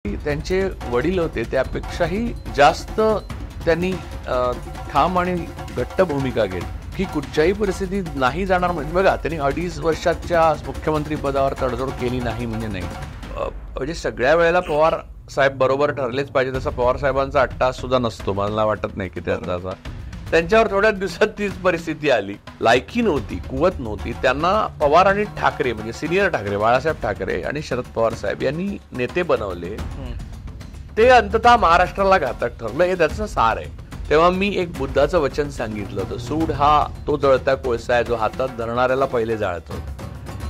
त्यांचे वडील होते त्यापेक्षाही जास्त त्यांनी ठाम आणि घट्ट भूमिका घेतली की कुठच्याही परिस्थितीत नाही जाणार. म्हणजे बघा, त्यांनी 2.5 वर्षाच्या मुख्यमंत्री पदावर तडजोड केली नाही म्हणजे नाही. म्हणजे सगळ्या वेळेला पवार साहेब बरोबर ठरलेच पाहिजे तसा पवार साहेबांचा अट्टास सुद्धा नसतो. मला वाटत नाही की त्याचा त्यांच्यावर थोड्याच दिवसात तीच परिस्थिती आली. लायकी नव्हती, कुवत नव्हती. त्यांना पवार आणि ठाकरे म्हणजे सिनियर ठाकरे, बाळासाहेब ठाकरे आणि शरद पवार साहेब यांनी नेते बनवले. ते अंततः महाराष्ट्राला घातक ठरलं, हे त्याचं सार आहे. तेव्हा मी एक बुद्धाचं वचन सांगितलं होतं, सूड हा तो जळता कोळसा आहे जो हातात धरणाऱ्याला पहिले जाळतो.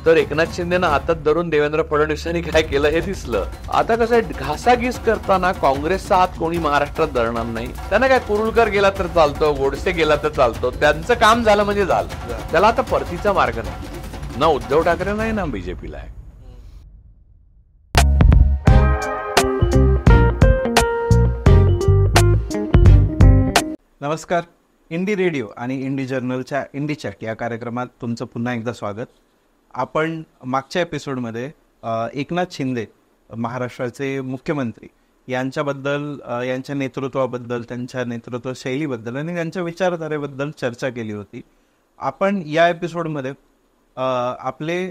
तर एकनाथ शिंदेनं हातात धरून देवेंद्र फडणवीसांनी काय केलं हे दिसलं. आता कसं आहे, घासाघीस करताना काँग्रेसचा हात कोणी महाराष्ट्रात धरणार नाही. त्यांना काय कुरुलकर गेला तर चालतो, गोडसे गेला तर चालतो, त्यांचं काम झालं म्हणजे झालं. त्याला आता परतीचा मार्ग नाही. ना उद्धव ठाकरे नाही ना बीजेपीला आहे. नमस्कार. इंडी रेडिओ आणि इंडी जर्नलच्या इंडी चॅट या कार्यक्रमात तुमचं पुन्हा एकदा स्वागत. आपण मागच्या एपिसोडमध्ये एकनाथ शिंदे महाराष्ट्राचे मुख्यमंत्री यांच्याबद्दल, यांच्या नेतृत्वाबद्दल, त्यांच्या नेतृत्व शैलीबद्दल आणि त्यांच्या विचारधारेबद्दल चर्चा केली होती. आपण या एपिसोडमध्ये आपले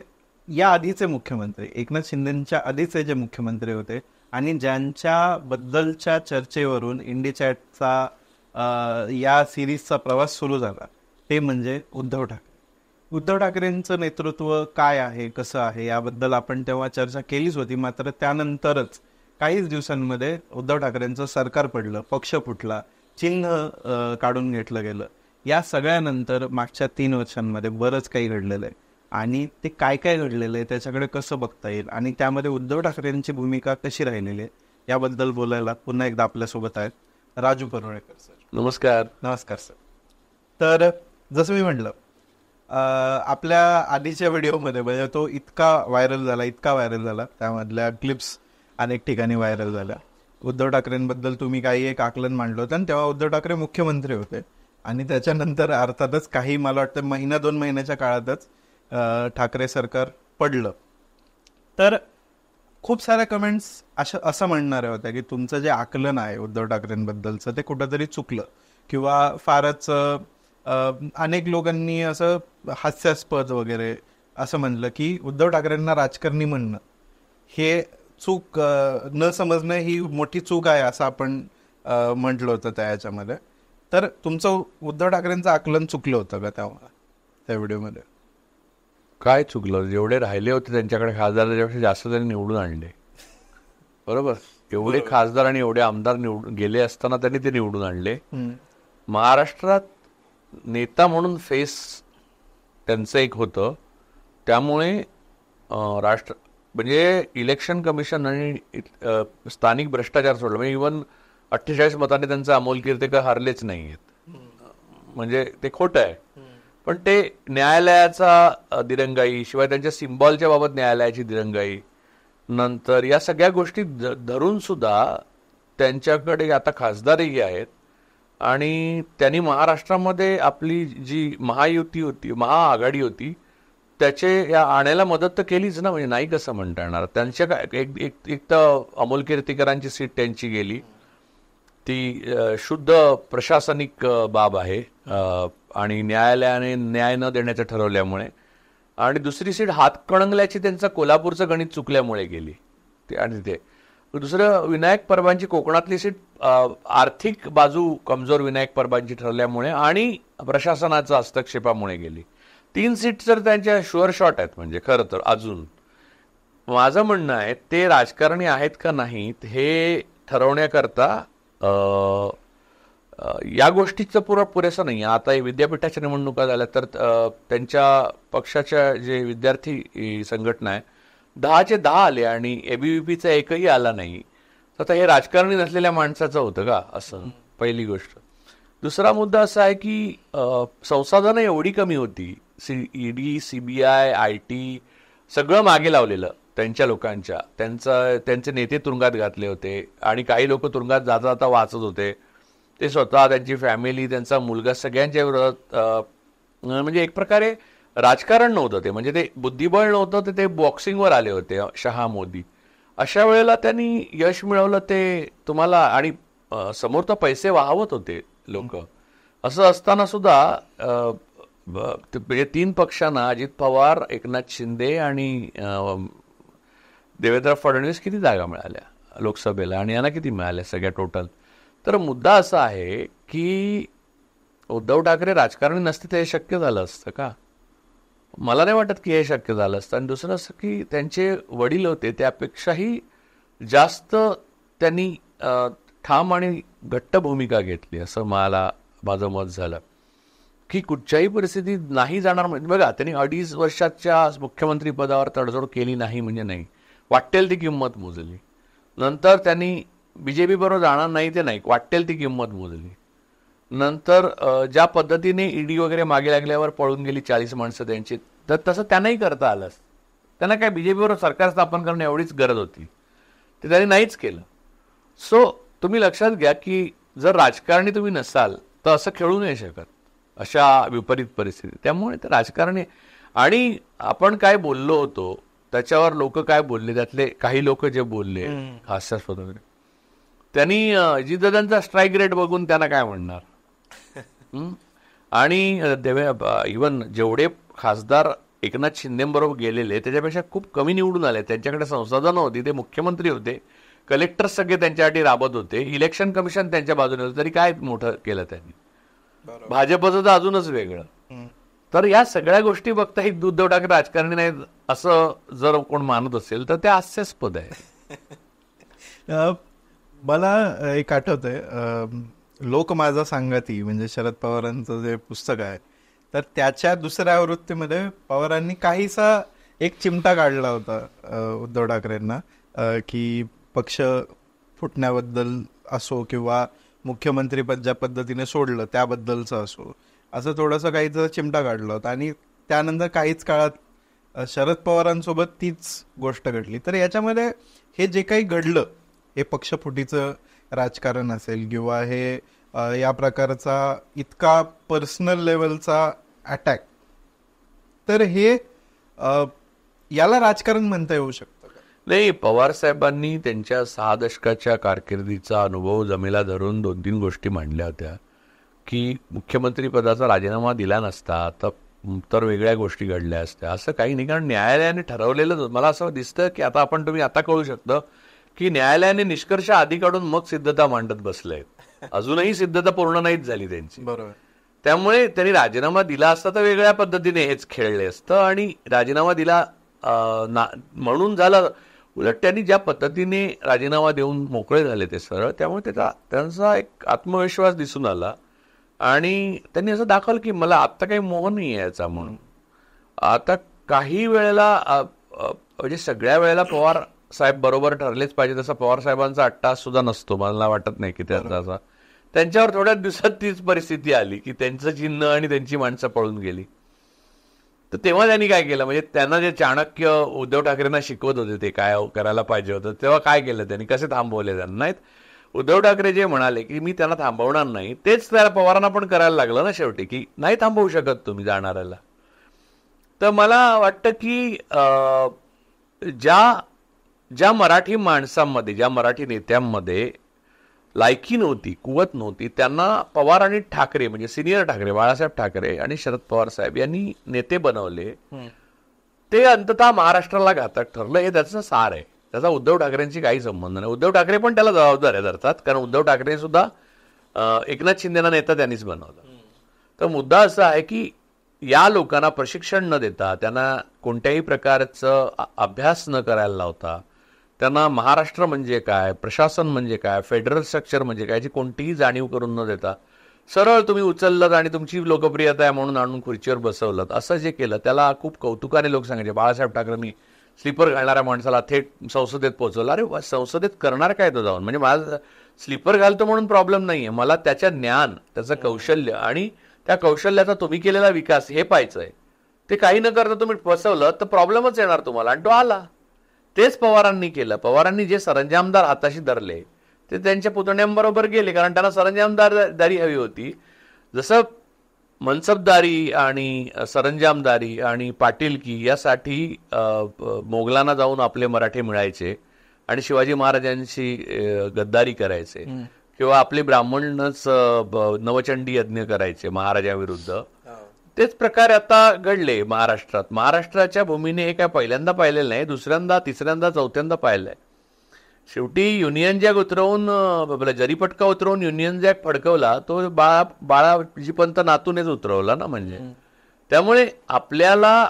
या आधीचे मुख्यमंत्री, एकनाथ शिंदेंच्या आधीचे जे मुख्यमंत्री होते आणि ज्यांच्याबद्दलच्या चर्चेवरून इंडी चॅटचा या सिरीजचा प्रवास सुरू झाला ते म्हणजे उद्धव ठाकरे. उद्धव ठाकरेंचं नेतृत्व काय आहे, कसं आहे याबद्दल आपण तेव्हा चर्चा केलीच होती. मात्र त्यानंतरच काहीच दिवसांमध्ये उद्धव ठाकरेंचं सरकार पडलं, पक्ष फुटला, चिन्ह काढून घेतलं गेलं. या सगळ्यानंतर मागच्या 3 वर्षांमध्ये बरंच काही घडलेलं आहे आणि ते काय काय घडलेलं आहे त्याच्याकडे कसं बघता येईल आणि त्यामध्ये उद्धव ठाकरेंची भूमिका कशी राहिलेली आहे याबद्दल बोलायला पुन्हा एकदा आपल्यासोबत आहेत राजू परुळेकर सर. नमस्कार. नमस्कार सर. तर जसं मी म्हटलं, आपल्या आधीच्या व्हिडिओमध्ये म्हणजे तो इतका व्हायरल झाला, त्यामधल्या क्लिप्स अनेक ठिकाणी व्हायरल झाल्या. उद्धव ठाकरेंबद्दल तुम्ही काही एक आकलन मांडलं होतं आणि तेव्हा उद्धव ठाकरे मुख्यमंत्री होते आणि त्याच्यानंतर अर्थातच काही, मला वाटतं 1-2 महिन्याच्या काळातच ठाकरे सरकार पडलं. तर खूप साऱ्या कमेंट्स असं म्हणणाऱ्या होत्या की तुमचं जे आकलन आहे उद्धव ठाकरेंबद्दलचं ते कुठंतरी चुकलं किंवा फारच अनेक लोकांनी असं हास्यास्पद वगैरे असं म्हणलं की उद्धव ठाकरेंना राजकारणी म्हणणं हे चूक, न समजणं ही मोठी चूक आहे असं आपण म्हटलं होतं त्या याच्यामध्ये. तर तुमचं उद्धव ठाकरेंचं आकलन चुकलं होतं का तेव्हा त्या व्हिडिओमध्ये? काय चुकलं? जेवढे राहिले होते त्यांच्याकडे खासदारापेक्षा जास्त त्यांनी निवडून आणले. बरोबर, एवढे खासदार आणि एवढे आमदार निवडून गेले असताना त्यांनी ते निवडून आणले. महाराष्ट्रात नेता म्हणून फेस त्यांचं एक होतं. त्यामुळे म्हणजे इलेक्शन कमिशन आणि स्थानिक भ्रष्टाचार सोडलं. म्हणजे इव्हन 48 मतांनी त्यांचं अमोल कीर्तीकर हरलेच नाही आहेत. म्हणजे ते खोटं आहे. पण ते न्यायालयाचा दिरंगाई, शिवाय त्यांच्या सिम्बॉलच्या बाबत न्यायालयाची दिरंगाई, नंतर या सगळ्या गोष्टी धरून सुद्धा त्यांच्याकडे आता खासदारही आहेत आणि त्यांनी महाराष्ट्रामध्ये आपली जी महायुती होती, महाआघाडी होती, त्याचे या आणायला मदत तर केलीच ना. म्हणजे नाही कसं म्हणता येणार. त्यांच्या काय एक तर अमोल कीर्तीकरांची सीट त्यांची गेली, ती शुद्ध प्रशासनिक बाब आहे आणि न्यायालयाने न्याय न देण्याचं ठरवल्यामुळे, आणि दुसरी सीट हातकणंगल्याची त्यांचं कोल्हापूरचं गणित चुकल्यामुळे गेली आणि ते दुसरं विनायक परबांची कोकणातली सीट आर्थिक बाजू कमजोर विनायक परबांची ठरल्यामुळे आणि प्रशासनाच्या हस्तक्षेपामुळे गेली. 3 सीट तर त्यांच्या शुअर शॉट आहेत. म्हणजे खरं तर अजून माझं म्हणणं आहे ते राजकारणी आहेत का नाहीत हे ठरवण्याकरता या गोष्टीचं पुरेसं नाही. आता विद्यापीठाच्या निवडणुका झाल्या तर त्यांच्या पक्षाच्या जे विद्यार्थी संघटना आहे 10चे 10 आले आणि एबीव्हीपीचा एकही आला नाही. तर आता हे राजकारणी नसलेल्या माणसाचं होतं का असं, पहिली गोष्ट. दुसरा मुद्दा असा आहे की संसाधनं एवढी कमी होती, ईडी, सीबीआय, आयटी सगळं मागे लावलेलं त्यांच्या लोकांच्या. त्यांचे नेते तुरुंगात घातले होते आणि काही लोक तुरुंगात जाता जाता वाचत होते. ते स्वतः, त्यांची फॅमिली, त्यांचा मुलगा सगळ्यांच्या विरोधात. म्हणजे एक प्रकारे राजकारण नव्हतं ते, म्हणजे ते बुद्धिबळ नव्हतं, ते बॉक्सिंगवर आले होते शहा मोदी. अशा वेळेला त्यांनी यश मिळवलं ते तुम्हाला, आणि समोर तर पैसे वाहवत होते लोक. असं असताना सुद्धा म्हणजे 3 पक्षांना, अजित पवार, एकनाथ शिंदे आणि देवेंद्र फडणवीस, किती जागा मिळाल्या लोकसभेला आणि यांना किती मिळाल्या सगळ्या टोटल. तर मुद्दा असा आहे की उद्धव ठाकरे राजकारणी नसते तर हे शक्य झालं असतं का? मला नाही वाटत की हे शक्य झालं असतं. आणि दुसरं असं की त्यांचे वडील होते त्यापेक्षाही जास्त त्यांनी ठाम आणि घट्ट भूमिका घेतली असं माझं मत झालं की कुठच्याही परिस्थितीत नाही जाणार. म्हणजे बघा, त्यांनी 2.5 वर्षाच्या मुख्यमंत्री पदावर तडजोड केली नाही म्हणजे नाही, वाटेल ती किंमत मोजली. नंतर त्यांनी बीजेपी बरोबर जाणार नाही ते नाही, वाटेल ती किंमत मोजली. नंतर ज्या पद्धतीने ईडी वगैरे मागे लागल्यावर पळून गेली 40 माणसं त्यांची, तर तसं त्यांनाही करता आलं. त्यांना काय बीजेपी बरोबर सरकार स्थापन करणं एवढीच गरज होती, ते त्यांनी नाहीच केलं. सो तुम्ही लक्षात घ्या की जर राजकारणी तुम्ही नसाल तर असं खेळू नाही शकत अशा विपरीत परिस्थिती. त्यामुळे ते राजकारणी, आणि आपण काय बोललो होतो त्याच्यावर लोक काय बोलले, त्यातले काही लोक जे बोलले हास्यास्पद वगैरे, त्यांनी अजितदादांचा स्ट्राईक रेट बघून त्यांना काय म्हणणार. आणि इव्हन जेवढे खासदार एकनाथ शिंदेबरोबर गेलेले त्याच्यापेक्षा खूप कमी निवडून आले. त्यांच्याकडे संसाधनं होती, ते मुख्यमंत्री होते, कलेक्टर सगळे त्यांच्यासाठी राबत होते, इलेक्शन कमिशन त्यांच्या बाजूने होतं, तरी काय मोठं केलं त्यांनी. भाजपचं तर अजूनच वेगळं. तर या सगळ्या गोष्टी बघता ही उद्धव ठाकरे राजकारणी नाहीत असं जर कोण मानत असेल तर ते हास्यास्पद आहे. मला एक आठवतंय, लोक माझा सांगती म्हणजे शरद पवारांचं जे पुस्तक आहे, तर त्याच्या दुसऱ्या आवृत्तीमध्ये पवारांनी काहीसा एक चिमटा काढला होता उद्धव ठाकरेंना, की पक्ष फुटण्याबद्दल असो किंवा मुख्यमंत्रीपद ज्या पद्धतीने सोडलं त्याबद्दलचं असो, असं थोडंसं काहीचं चिमटा काढला होता. आणि त्यानंतर काहीच काळात शरद पवारांसोबत तीच गोष्ट घडली. तर याच्यामध्ये हे जे काही घडलं, हे पक्षफुटीचं राजकारण असेल किंवा हे या प्रकारचा इतका पर्सनल लेवलचा अटॅक, तर हे याला राजकारण म्हणता येऊ शकतं का? नाही, पवार साहेबांनी त्यांच्या 6 दशकाच्या कारकिर्दीचा अनुभव जमेला धरून 2-3 गोष्टी मांडल्या होत्या की मुख्यमंत्री पदाचा राजीनामा दिला नसता तर वेगळ्या गोष्टी घडल्या असत्या. असं काही नाही, कारण न्यायालयाने ठरवलेलं. मला असं दिसतं की आता तुम्ही आता कळू शकतं की न्यायालयाने निष्कर्ष आधी काढून मग सिद्धता मांडत बसले. अजूनही सिद्धता पूर्ण नाहीच झाली त्यांची. बरोबर. त्यामुळे त्यांनी राजीनामा दिला असता तर वेगळ्या पद्धतीने हेच खेळले असतं, आणि राजीनामा दिला म्हणून झालं. उलट त्यांनी ज्या पद्धतीने राजीनामा देऊन मोकळे झाले ते सरळ, त्यामुळे त्यांचा एक आत्मविश्वास दिसून आला आणि त्यांनी असं दाखवलं की मला आत्ता काही मोह नाही आहे याचा म्हणून. आता काही वेळेला म्हणजे सगळ्या वेळेला पवार साहेब बरोबर ठरलेच पाहिजे तसा पवार साहेबांचा अट्टास सुद्धा नसतो. मला वाटत नाही की त्याचा त्यांच्यावर थोड्याच दिवसात तीच परिस्थिती आली की त्यांचं चिन्ह आणि त्यांची माणसं पळून गेली. तर तेव्हा त्यांनी काय केलं, म्हणजे त्यांना जे चाणक्य उद्धव ठाकरेंना शिकवत होते ते काय करायला पाहिजे होतं, तेव्हा काय केलं त्यांनी, कसे थांबवले त्यांना. नाहीत, उद्धव ठाकरे जे म्हणाले की मी त्यांना थांबवणार नाही, तेच त्या पवारांना पण करायला लागलं ना शेवटी, की नाही थांबवू शकत तुम्ही जाणाऱ्याला. तर मला वाटतं की ज्या मराठी माणसांमध्ये, ज्या मराठी नेत्यांमध्ये लायकी नव्हती, कुवत नव्हती, त्यांना पवार आणि ठाकरे म्हणजे सिनियर ठाकरे, बाळासाहेब ठाकरे आणि शरद पवार साहेब यांनी नेते बनवले. ते अंततः महाराष्ट्राला घातक ठरलं. हे त्याचं सार आहे. त्याचा उद्धव ठाकरेंशी काही संबंध नाही. उद्धव ठाकरे पण त्याला जबाबदार आहे अर्थात, कारण उद्धव ठाकरे सुद्धा एकनाथ शिंदेना नेता त्यांनीच बनवला. तर मुद्दा असा आहे की या लोकांना प्रशिक्षण न देता, त्यांना कोणत्याही प्रकारचं अभ्यास न करायला लावता, त्यांना महाराष्ट्र म्हणजे काय, प्रशासन म्हणजे काय, फेडरल स्ट्रक्चर म्हणजे काय याची कोणतीही जाणीव करून न देता सरळ तुम्ही उचललं आणि तुमची लोकप्रियता आहे म्हणून आणून खुर्चीवर बसवलं, असं जे केलं त्याला खूप कौतुकाने लोक सांगायचे. बाळासाहेब ठाकरेंनी स्लीपर घालणाऱ्या माणसाला थेट संसदेत पोहोचवलं. अरे संसदेत करणार काय तो जाऊन, म्हणजे माझा स्लीपर घालतो म्हणून प्रॉब्लेम नाहीये, मला त्याच्या ज्ञान, त्याचं कौशल्य आणि त्या कौशल्याचा तुम्ही केलेला विकास हे पाहायचंय. ते काही न करता तुम्ही फसवलं तर प्रॉब्लेमच येणार तुम्हाला, आणि तो आला. तेच पवारांनी केलं. पवारांनी जे सरंजामदार हाताशी धरले ते त्यांच्या पुतण्यांबरोबर गेले, कारण त्यांना सरंजामदारी हवी होती. जसं मनसबदारी आणि सरंजामदारी आणि पाटीलकी यासाठी मोगलांना जाऊन आपले मराठे मिळायचे, आणि शिवाजी महाराजांशी गद्दारी करायचे, किंवा आपले ब्राह्मणच नवचंडी यज्ञ करायचे महाराजाविरुद्ध. तेच प्रकार आता घडले महाराष्ट्रात. महाराष्ट्राच्या भूमीने हे काय पहिल्यांदा पाहिलेलं नाही, दुसऱ्यांदा, तिसऱ्यांदा, चौथ्यांदा पाहिलंय. शेवटी युनियन जॅक उतरवून, जरीपटका उतरवून युनियन जॅक फडकवला तो बाळाजीपंत नातूनेच उतरवला ना. म्हणजे त्यामुळे आपल्याला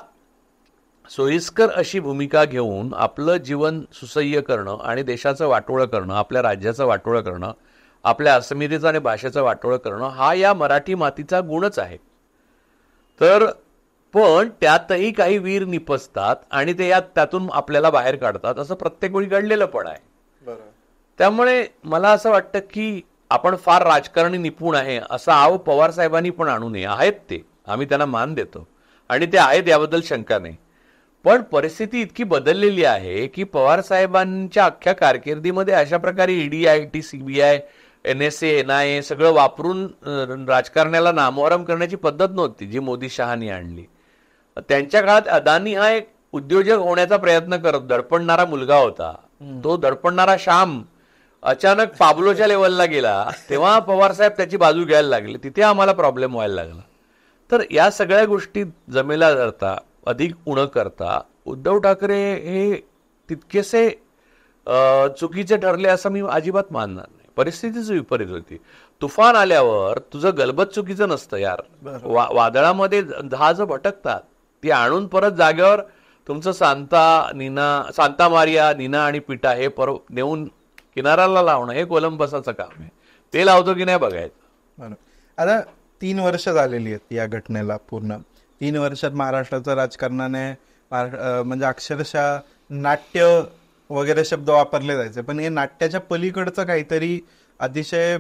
सोयीस्कर अशी भूमिका घेऊन आपलं जीवन सुसह्य करणं आणि देशाचं वाटोळं करणं, आपल्या राज्याचं वाटोळं करणं, आपल्या अस्मितेचं आणि भाषेचं वाटोळं करणं हा या मराठी मातीचा गुणच आहे. तर पण त्यातही काही वीर निपजतात आणि ते त्यातून आपल्याला बाहेर काढतात, असं प्रत्येक वेळी घडलेलं पण आहे. त्यामुळे मला असं वाटतं की आपण फार राजकारणी निपुण आहे असं आव पवार साहेबांनी पण आणू नये. आहेत ते, आम्ही त्यांना मान देतो आणि ते आहेत याबद्दल शंका नाही. पण परिस्थिती इतकी बदललेली आहे की पवार साहेबांच्या अख्ख्या कारकिर्दीमध्ये अशा प्रकारे ED, IT, CBI, NSA, NIA सगळं वापरून राजकारण्याला नामोहरम करण्याची पद्धत नव्हती जी मोदी शहानी आणली. त्यांच्या काळात अदानी हा एक उद्योजक होण्याचा प्रयत्न करत धडपडणारा मुलगा होता. तो धडपडणारा श्याम अचानक पाब्लोच्या लेवलला गेला, तेव्हा पवार साहेब त्याची बाजू घ्यायला लागले. तिथे आम्हाला प्रॉब्लेम व्हायला लागला. तर या सगळ्या गोष्टी जमेला धरता, अधिक उणं करता उद्धव ठाकरे हे तितकेसे चुकीचे ठरले असं मी अजिबात मानणार नाही. परिस्थितीच विपरीत होती. तुफान आल्यावर तुझं गलबत चुकीचं नसतं यार. वादळामध्ये जहाज भटकतात, ती आणून परत जागेवर तुमचं सांता मारिया, नीना आणि पिटा हे नेऊन किनाऱ्याला लावणं हे कोलंबसाचं काम आहे. ते लावतो की नाही बघायचं. आता 3 वर्ष झालेली आहेत या घटनेला. पूर्ण 3 वर्षात महाराष्ट्राच्या राजकारणाने म्हणजे अक्षरशः नाट्य वगैरे शब्द वापरले जायचे, पण हे नाट्याच्या पलीकडचं काहीतरी अतिशय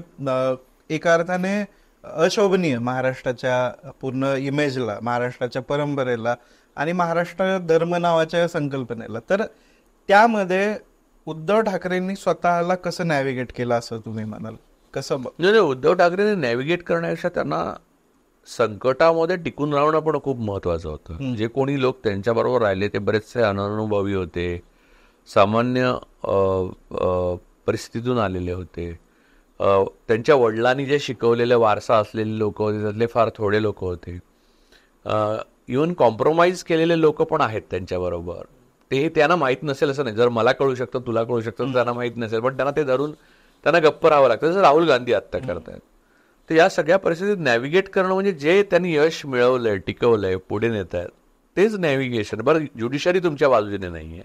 एका अर्थाने अशोभनीय महाराष्ट्राच्या पूर्ण इमेजला, महाराष्ट्राच्या परंपरेला आणि महाराष्ट्र धर्म नावाच्या संकल्पनेला. तर त्यामध्ये उद्धव ठाकरेंनी स्वतःला कसं नॅव्हिगेट केलं असं तुम्ही म्हणाल? कसं? नाही, उद्धव ठाकरेंनी नॅव्हिगेट करण्यापेक्षा त्यांना संकटामध्ये टिकून राहणं पण खूप महत्वाचं होतं. जे कोणी लोक त्यांच्याबरोबर राहिले ते बरेचसे अननुभवी होते, सामान्य परिस्थितीतून आलेले होते. त्यांच्या वडिलांनी जे शिकवलेले वारसा असलेले लोक होते त्यातले फार थोडे लोक होते. इव्हन कॉम्प्रोमाइज केलेले लोक पण आहेत त्यांच्याबरोबर. ते त्यांना माहीत नसेल असं नाही. जर मला कळू शकतं, तुला कळू शकतं, त्यांना माहीत नसेल, पण त्यांना ते धरून त्यांना गप्प राहावं लागतं. जसं राहुल गांधी आत्ता करतायत. तर या सगळ्या परिस्थितीत नॅव्हिगेट करणं म्हणजे जे त्यांनी यश मिळवलंय, टिकवलंय, पुढे नेत आहेत तेच नॅव्हिगेशन. बरं, ज्युडिशरी तुमच्या बाजूने नाहीये.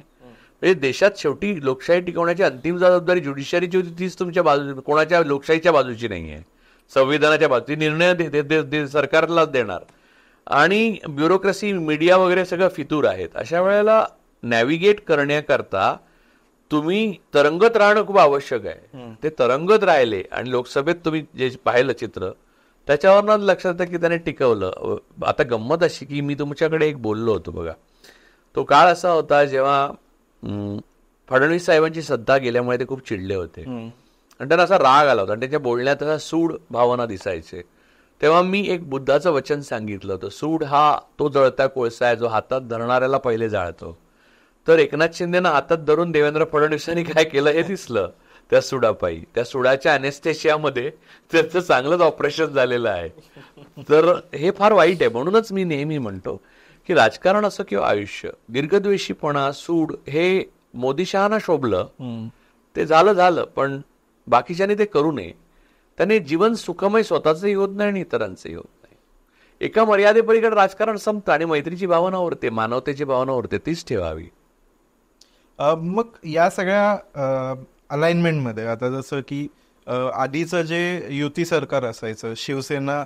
म्हणजे देशात शेवटी लोकशाही टिकवण्याची अंतिम जबाबदारी ज्युडिशरीची होती, तीच तुमच्या बाजूने, कोणाच्या लोकशाहीच्या बाजूची नाहीये, संविधानाच्या बाजू. निर्णय सरकारलाच देणार आणि ब्युरोक्रेसी, मीडिया वगैरे सगळं फितूर आहेत. अशा वेळेला नॅव्हिगेट करण्याकरता तुम्ही तरंगत राहणं खूप आवश्यक आहे. ते तरंगत राहिले आणि लोकसभेत तुम्ही जे पाहिलं चित्र त्याच्यावरनं लक्षात येतं की त्याने टिकवलं. आता गंमत अशी की मी तुमच्याकडे एक बोललो होतो बघा, तो काळ असा होता जेव्हा फडणवीस साहेबांची सत्ता गेल्यामुळे ते खूप चिडले होते आणि त्यांना असा राग आला होता आणि त्यांच्या बोलण्यात असा सूड भावना दिसायचे. तेव्हा मी एक बुद्धाचं वचन सांगितलं होतं, सूड हा तो जळता कोळसा आहे जो हातात धरणाऱ्याला पहिले जाळतो. तर एकनाथ शिंदेनं हातात धरून देवेंद्र फडणवीसांनी काय केलं हे दिसलं त्या सुडापायी. त्या सुडाच्या अनेस्थेशियामध्ये त्याचं चांगलंच ऑपरेशन झालेलं आहे. तर हे फार वाईट आहे. म्हणूनच मी नेहमी म्हणतो की राजकारण असं किंवा आयुष्य, दीर्घद्वेषीपणा, सूड हे मोदी शहाना शोभलं, ते झालं, पण बाकीच्याने ते करू नये. त्याने जीवन सुखमय स्वतःचंही होत नाही आणि इतरांचंही होत नाही. एका मर्यादेपलीकडे राजकारण संपतं आणि मैत्रीची भावना उरते, मानवतेची भावना उरते, तीच ठेवावी. मग या सगळ्या अलाइनमेंटमध्ये आता जसं की आधीचं जे युती सरकार असायचं, शिवसेना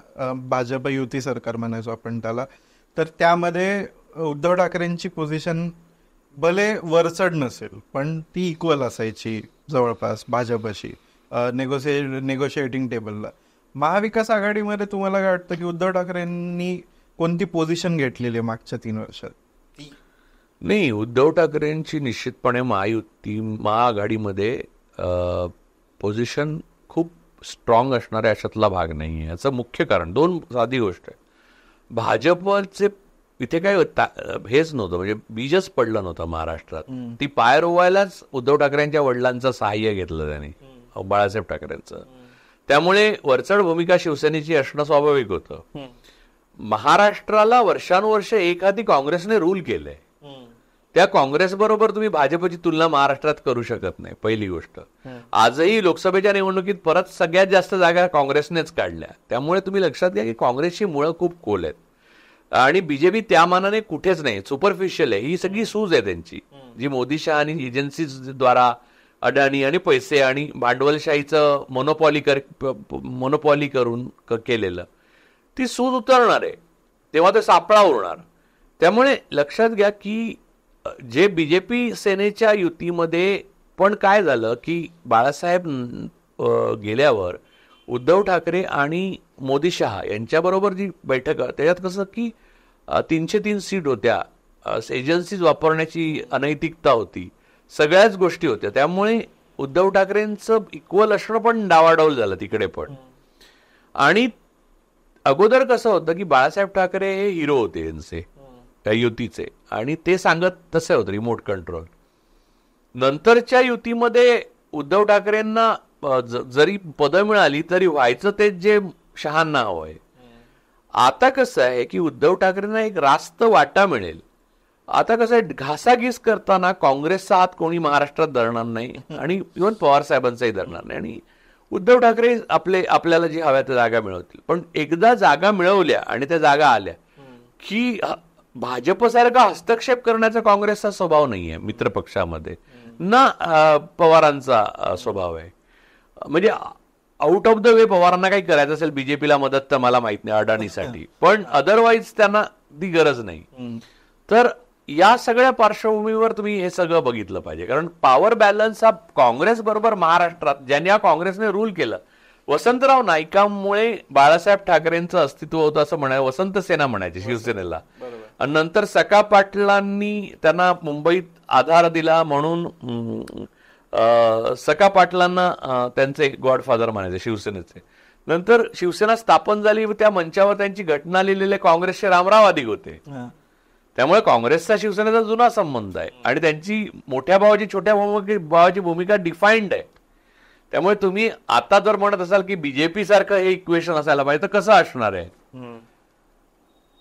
भाजप युती सरकार म्हणायचो आपण त्याला, तर त्यामध्ये उद्धव ठाकरेंची पोझिशन भले वरचढ नसेल पण ती इक्वल असायची जवळपास भाजपशी नेगोशिएटिंग टेबलला. महाविकास आघाडीमध्ये तुम्हाला काय वाटतं की उद्धव ठाकरेंनी कोणती पोझिशन घेतलेली आहे मागच्या 3 वर्षात? नाही, उद्धव ठाकरेंची निश्चितपणे महाआघाडीमध्ये पोझिशन खूप स्ट्रॉंग असणाऱ्या अशातला भाग नाही आहे. याचं मुख्य कारण 2 साधी गोष्ट आहे. भाजपचे इथे काय हेच नव्हतं, म्हणजे बीजच पडलं नव्हतं महाराष्ट्रात. ती पाय रोवायलाच उद्धव ठाकरेंच्या वडिलांचं सहाय्य घेतलं त्यांनी, बाळासाहेब ठाकरेंचं. त्यामुळे वरचढ भूमिका शिवसेनेची असणं स्वाभाविक होतं. महाराष्ट्राला वर्षानुवर्ष एखादी काँग्रेसने रूल केलंय, त्या काँग्रेस बरोबर तुम्ही भाजपची तुलना महाराष्ट्रात करू शकत नाही. पहिली गोष्ट, आजही लोकसभेच्या निवडणुकीत परत सगळ्यात जास्त जागा काँग्रेसनेच काढल्या. त्यामुळे तुम्ही लक्षात घ्या की काँग्रेसची मुळं खूप खोल आहेत आणि बीजेपी त्या मानाने कुठेच नाही, सुपरफिशियल आहे. ही सगळी सूज आहे त्यांची, जी मोदी शहा आणि एजन्सीद्वारा अडाणी आणि पैसे आणि भांडवलशाहीचं मोनोपॉली करून केलेलं, ती सूज उतरणार आहे, तेव्हा ते सापळा उरणार. त्यामुळे लक्षात घ्या की जे बीजेपी सेनेच्या युतीमध्ये पण काय झालं की बाळासाहेब गेल्यावर उद्धव ठाकरे आणि मोदी शहा यांच्याबरोबर जी बैठक, त्याच्यात कसं की 303 सीट होत्या, एजन्सीज वापरण्याची अनैतिकता होती, सगळ्याच गोष्टी होत्या. त्यामुळे उद्धव ठाकरेंचं इक्वल असणं पण डावाडौल झालं तिकडे पण. आणि अगोदर कसं होतं की बाळासाहेब ठाकरे हे हिरो होते यांचे, त्या युतीचे, आणि ते सांगत तसे होते, रिमोट कंट्रोल. नंतरच्या युतीमध्ये उद्धव ठाकरेंना जरी पदं मिळाली तरी व्हायचं ते जे शहांना हवंय. आता कसं आहे की उद्धव ठाकरेंना एक रास्त वाटा मिळेल. आता कसं आहे, घासाघीस करताना काँग्रेसचा हात कोणी महाराष्ट्रात धरणार नाही आणि इव्हन पवार साहेबांचाही धरणार नाही, आणि उद्धव ठाकरे आपल्याला जी हव्या त्या जागा मिळवतील. पण एकदा जागा मिळवल्या आणि त्या जागा आल्या की भाजपसारखा हस्तक्षेप करण्याचा काँग्रेसचा स्वभाव नाहीये मित्रपक्षामध्ये, ना पवारांचा स्वभाव आहे. म्हणजे आउट ऑफ द वे पवारांना काही करायचं असेल बीजेपीला मदत तर मला माहित नाही अडाणीसाठी, पण अदरवाईज त्यांना ती गरज नाही. तर या सगळ्या पार्श्वभूमीवर तुम्ही हे सगळं बघितलं पाहिजे, कारण पॉवर बॅलन्स हा काँग्रेस बरोबर महाराष्ट्रात, ज्यांनी या काँग्रेसने रूल केलं, वसंतराव नाईकांमुळे बाळासाहेब ठाकरेंचं अस्तित्व होतं असं म्हणाय, वसंत सेना म्हणायचे शिवसेनेला. आणि नंतर सखा पाटलांनी त्यांना मुंबईत आधार दिला म्हणून सखा पाटलांना त्यांचे गॉडफादर म्हणायचे शिवसेनेचे. नंतर शिवसेना स्थापन झाली, त्या मंचावर त्यांची घटना लिहिलेले काँग्रेसचे रामराव अधिक होते. त्यामुळे काँग्रेसचा शिवसेनेचा जुना संबंध आहे आणि त्यांची मोठ्या भावाची छोट्या भावाची भूमिका डिफाईन्ड आहे. त्यामुळे तुम्ही आता जर म्हणत असाल की बीजेपी सारखं हे इक्वेशन असायला पाहिजे, तर कसं असणार आहे?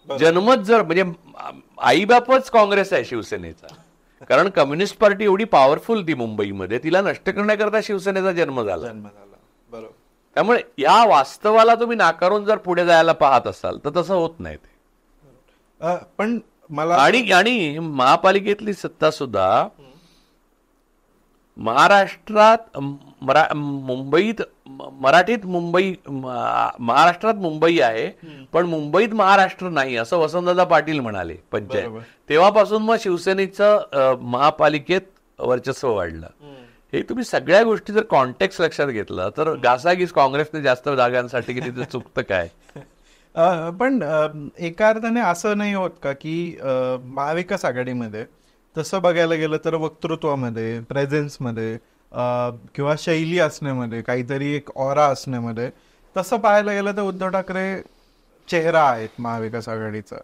जन्मच जर म्हणजे आईबापच काँग्रेस आहे शिवसेनेचा, कारण कम्युनिस्ट पार्टी एवढी पॉवरफुल ती मुंबईमध्ये, तिला नष्ट करण्याकरता शिवसेनेचा जन्म झाला. बरोबर. त्यामुळे या वास्तवाला तुम्ही नाकारून जर पुढे जायला पाहत असाल तर तसं होत नाही ते. पण मला आणि महापालिकेतली सत्ता सुद्धा महाराष्ट्रात मुंबईत महाराष्ट्रात मुंबई आहे, पण मुंबईत महाराष्ट्र नाही असं वसंतदादा पाटील म्हणाले पंचायत. तेव्हापासून मग शिवसेनेचं महापालिकेत वर्चस्व वाढलं. हे तुम्ही सगळ्या गोष्टी जर कॉन्टेक्स्ट लक्षात घेतलं तर घासाघीस काँग्रेसने जास्त जागांसाठी की तिथे चुकतं काय? पण एका अर्थाने असं नाही होत का की महाविकास आघाडीमध्ये तसं बघायला गेलं तर वक्तृत्वामध्ये, प्रेझेन्समध्ये किंवा शैली असण्यामध्ये, काहीतरी एक ऑरा असण्यामध्ये, तसं पाहायला गेलं तर उद्धव ठाकरे चेहरा आहेत महाविकास आघाडीचा.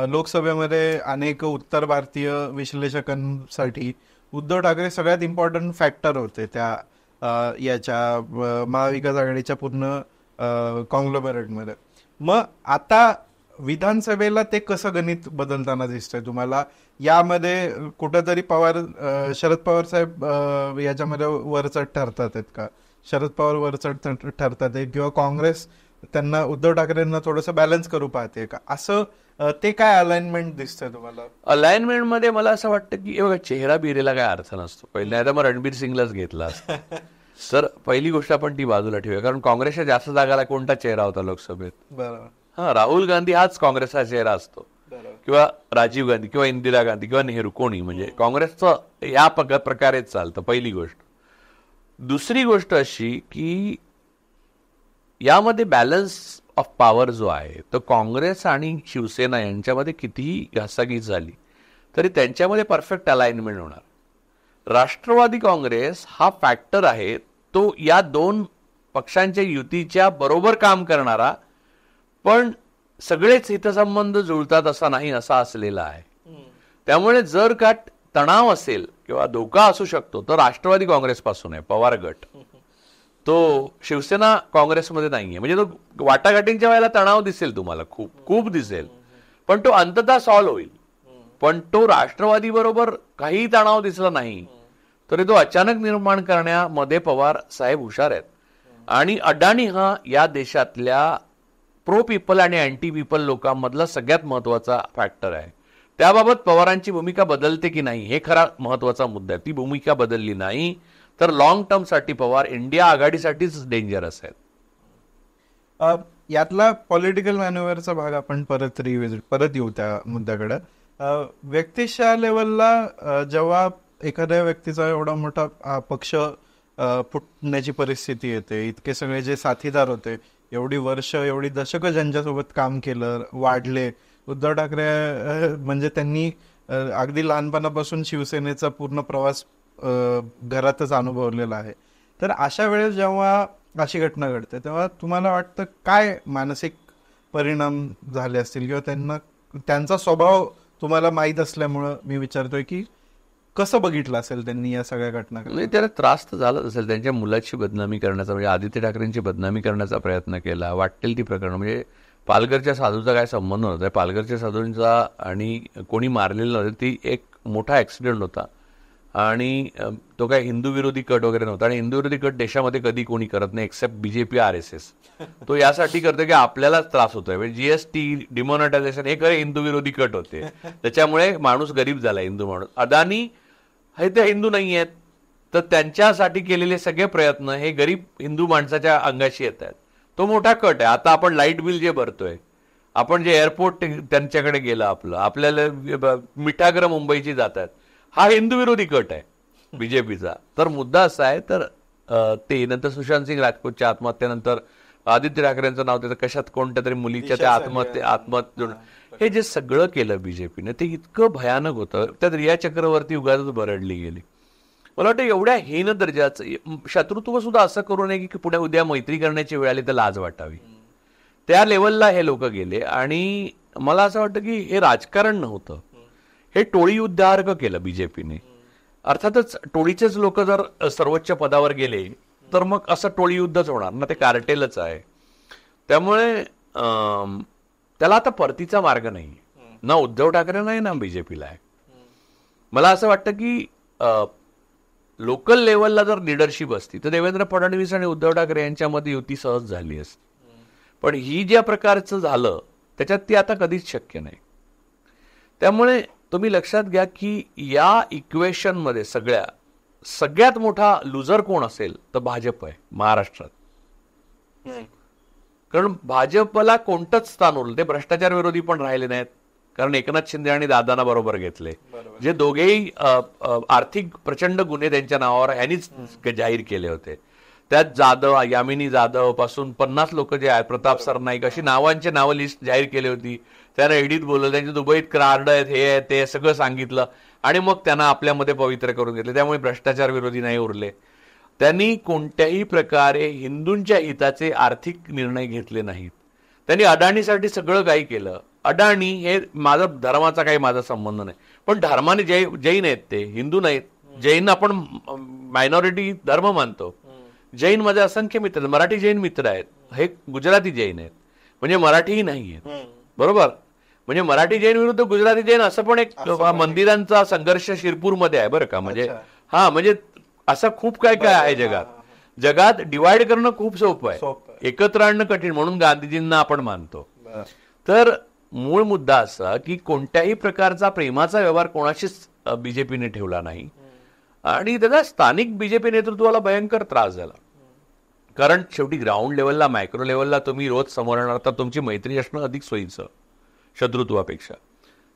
लोकसभेमध्ये अनेक उत्तर भारतीय विश्लेषकांसाठी उद्धव ठाकरे सगळ्यात इम्पॉर्टंट फॅक्टर होते त्या याच्या महाविकास आघाडीच्या पूर्ण कॉंग्लोमरेटमध्ये. मग आता विधानसभेला ते कसं गणित बदलताना दिसतंय तुम्हाला? यामध्ये कुठंतरी शरद पवार साहेब याच्यामध्ये वरचढ ठरतात आहेत का? शरद पवार वरचढ ठरतात आहेत किंवा काँग्रेस त्यांना उद्धव ठाकरेंना थोडंसं बॅलन्स करू पाहते का? असं ते काय अलाइनमेंट दिसतंय तुम्हाला? अलाइनमेंट मध्ये मला असं वाटतं की बघा, चेहरा बिरेला काय अर्थ नसतो. पहिल्यांदा मग रणबीर सिंगलाच घेतला तर पहिली गोष्ट आपण ती बाजूला ठेवूया, कारण काँग्रेसच्या जास्त जागाला कोणता चेहरा होता लोकसभेत? बरोबर. राहुल गांधी हाच काँग्रेसचा चेहरा असतो, किंवा राजीव गांधी किंवा इंदिरा गांधी किंवा नेहरू, कोणी, म्हणजे काँग्रेसचं या प्रकारेच चालतं. पहिली गोष्ट. दुसरी गोष्ट अशी की यामध्ये बॅलन्स ऑफ पॉवर जो आहे तो काँग्रेस आणि शिवसेना यांच्यामध्ये कितीही घासाघीस झाली तरी त्यांच्यामध्ये परफेक्ट अलाइनमेंट होणार. राष्ट्रवादी काँग्रेस हा फॅक्टर आहे, तो या दोन पक्षांच्या युतीच्या बरोबर काम करणारा, पण सगळेच हितसंबंध जुळतात असा नाही, असा असलेला आहे. त्यामुळे जर का तणाव असेल किंवा धोका असू शकतो तर राष्ट्रवादी काँग्रेसपासून आहे. पवार गट तो शिवसेना काँग्रेसमध्ये नाहीये. म्हणजे तो वाटाघाटींच्या वेळेला तणाव दिसेल तुम्हाला, खूप खूप दिसेल, पण तो अंततः सॉल्व्ह होईल. पण तो राष्ट्रवादी बरोबर काही तणाव दिसला नाही तरी तो अचानक निर्माण करण्यामध्ये पवार साहेब हुशार आहेत. आणि अडाणी हा या देशातल्या प्रो पीपल आणि अँटी पीपल लोकांमधला सगळ्यात महत्वाचा फॅक्टर आहे. त्याबाबत पवारांची भूमिका बदलते की नाही हे खरा महत्वाचा मुद्दा आहे. ती भूमिका बदलली नाही तर लॉंग टर्म साठी पवार इंडिया आघाडीसाठीच डेंजरस आहेत. यातला पॉलिटिकल मॅन्युअरचा भाग आपण परत येऊ त्या मुद्द्याकडे. व्यक्तिशः लेवलला जेव्हा एखाद्या व्यक्तीचा एवढा मोठा पक्ष फुटण्याची परिस्थिती येते, इतके सगळे जे साथीदार होते, एवढी वर्ष एवढी दशकं ज्यांच्यासोबत काम केलं, वाढले, उद्धव ठाकरे म्हणजे त्यांनी अगदी लहानपणापासून शिवसेनेचा पूर्ण प्रवास घरातच अनुभवलेला आहे. तर अशा वेळेस जेव्हा अशी घटना घडते तेव्हा तुम्हाला वाटतं काय मानसिक परिणाम झाले असतील, किंवा त्यांचा स्वभाव तुम्हाला माहीत असल्यामुळं मी विचारतोय की कसं बघितलं असेल त्यांनी या सगळ्या घटना? म्हणजे त्याला त्रास तर झालाच असेल. त्यांच्या मुलाची बदनामी करण्याचा, म्हणजे आदित्य ठाकरेंची बदनामी करण्याचा प्रयत्न केला, वाटेल ती प्रकरण. म्हणजे पालघरच्या साधूचा काय संबंध नव्हता. पालघरच्या साधूंचा आणि कोणी मारलेलं नव्हतं, ती एक मोठा ऍक्सिडेंट होता आणि तो काय हिंदू विरोधी कट वगैरे नव्हता. आणि हिंदू विरोधी कट देशामध्ये कधी कोणी करत नाही एक्सेप्ट बीजेपी RSS. तो यासाठी करतो की आपल्यालाच त्रास होतोय. म्हणजे GST डिमॉनिटायझेशन हे खरे हिंदू विरोधी कट होते, त्याच्यामुळे माणूस गरीब झाला, हिंदू माणूस. अदानी हे ते हिंदू नाही आहेत, तर त्यांच्यासाठी केलेले सगळे प्रयत्न हे गरीब हिंदू माणसाच्या अंगाशी येत आहेत. तो मोठा कट आहे. आता आपण लाईट बिल जे भरतोय, आपण जे एअरपोर्ट त्यांच्याकडे गेलं, आपल्याला मिठागरं मुंबईची जात आहेत, हा हिंदू विरोधी कट आहे बीजेपीचा. तर मुद्दा असा आहे, तर ते नंतर सुशांत सिंग राजपूतच्या आत्महत्येनंतर आदित्य ठाकरेंचं नाव त्याचं कशात कोणत्या तरी मुलीच्या त्या आत्महत्ये हे जे सगळं केलं बीजेपीने ते इतकं भयानक होतं. त्यात रिया चक्रवर्ती उगाच बरडली गेली. मला वाटतं एवढ्या हीन दर्जाचं शत्रुत्व सुद्धा असं करू नये की पुढे उद्या मैत्री करण्याची वेळ आली तर लाज वाटावी, त्या लेवलला हे लोक गेले. आणि मला असं वाटतं की हे राजकारण नव्हतं, हे टोळी युद्धासारखं केलं बीजेपीने. अर्थातच टोळीचेच लोक जर सर्वोच्च पदावर गेले तर मग असं टोळी युद्धच होणार ना, ते कार्टेलच आहे. त्यामुळे त्याला आता परतीचा मार्ग नाही, ना उद्धव ठाकरे नाही ना बीजेपीला आहे. मला असं वाटतं की लोकल लेवलला जर लिडरशिप असती तर देवेंद्र फडणवीस आणि उद्धव ठाकरे यांच्यामध्ये युती सहज झाली असती. पण ही ज्या प्रकारचं झालं त्याच्यात ती आता कधीच शक्य नाही. त्यामुळे तुम्ही लक्षात घ्या की या इक्वेशनमध्ये सगळ्यात मोठा लुजर कोण असेल तर भाजप आहे महाराष्ट्रात. कारण भाजपला कोणतंच स्थान उरलं, ते भ्रष्टाचार विरोधी पण राहिले नाहीत, कारण एकनाथ शिंदे आणि दादांना बरोबर घेतले, जे दोघेही आर्थिक प्रचंड गुन्हे त्यांच्या नावावर यांनीच जाहीर केले होते. त्यात जाधव, यामिनी जाधव पासून 50 लोक जे आहेत, प्रताप सरनाईक, अशी नावांची नावं लिस्ट जाहीर केली होती. त्यांना ईडीत बोलवलं, त्यांचे दुबईत कार्ड आहेत, हे आहे ते सगळं सांगितलं आणि मग त्यांना आपल्यामध्ये पवित्र करून घेतले. त्यामुळे भ्रष्टाचार विरोधी नाही उरले. त्यांनी कोणत्याही प्रकारे हिंदूंच्या हिताचे आर्थिक निर्णय घेतले नाहीत. त्यांनी अडाणीसाठी सगळं काही केलं. अडाणी हे माझा धर्माचा काही माझा संबंध नाही, पण धर्माने जैन आहेत, ते हिंदू नाहीत. जैन आपण मायनॉरिटी धर्म मानतो. जैन माझे असंख्य मित्र आहेत, मराठी जैन मित्र आहेत, हे गुजराती जैन आहेत, म्हणजे मराठीही नाही आहेत. बरोबर, म्हणजे मराठी जैन विरुद्ध गुजराती जैन असं पण एक मंदिरांचा संघर्ष शिरपूरमध्ये आहे बरं का. म्हणजे म्हणजे असं खूप काय काय आहे जगात. जगात डिवाइड करणं खूप सोपं आहे, एकत्र आणणं कठीण, म्हणून गांधीजींना आपण मानतो. तर मूळ मुद्दा असा की कोणत्याही प्रकारचा प्रेमाचा व्यवहार कोणाशीच बीजेपीने ठेवला नाही आणि त्याचा स्थानिक बीजेपी नेतृत्वाला भयंकर त्रास झाला. कारण शेवटी ग्राउंड लेवलला, मायक्रो लेवलला तुम्ही रोज समोर येणार तर तुमची मैत्री असणं अधिक सोयीचं शत्रुत्वापेक्षा.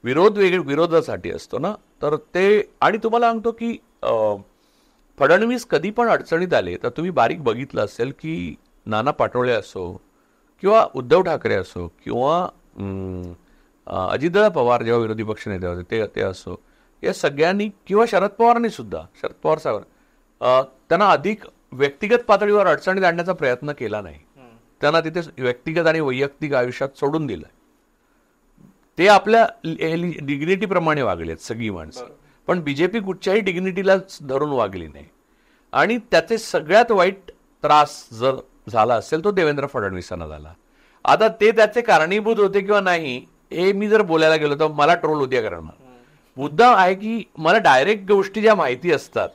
विरोधासाठी असतो ना, तर ते. आणि तुम्हाला सांगतो की फडणवीस कधी पण अडचणीत आले तर तुम्ही बारीक बघितलं असेल की नाना पाटोळे असो किंवा उद्धव ठाकरे असो किंवा अजितदादा पवार जेव्हा विरोधी पक्ष नेते होते ते असो, या सगळ्यांनी किंवा शरद पवारांनी सुद्धा, शरद पवार साहेब त्यांना अधिक व्यक्तिगत पातळीवर अडचणीत आणण्याचा प्रयत्न केला नाही. त्यांना तिथे व्यक्तिगत आणि वैयक्तिक आयुष्यात सोडून दिलं. ते आपल्या डिग्निटीप्रमाणे वागलेत सगळी माणसं, पण बीजेपी कुठच्याही डिग्निटीला धरून वागली नाही. आणि त्याचे सगळ्यात वाईट त्रास जर झाला असेल तो देवेंद्र फडणवीसांना झाला. आता ते त्याचे कारणीभूत होते किंवा नाही हे मी जर बोलायला गेलो तर मला ट्रोल उद्या करणार. मुद्दा आहे की मला डायरेक्ट गोष्टी ज्या माहिती असतात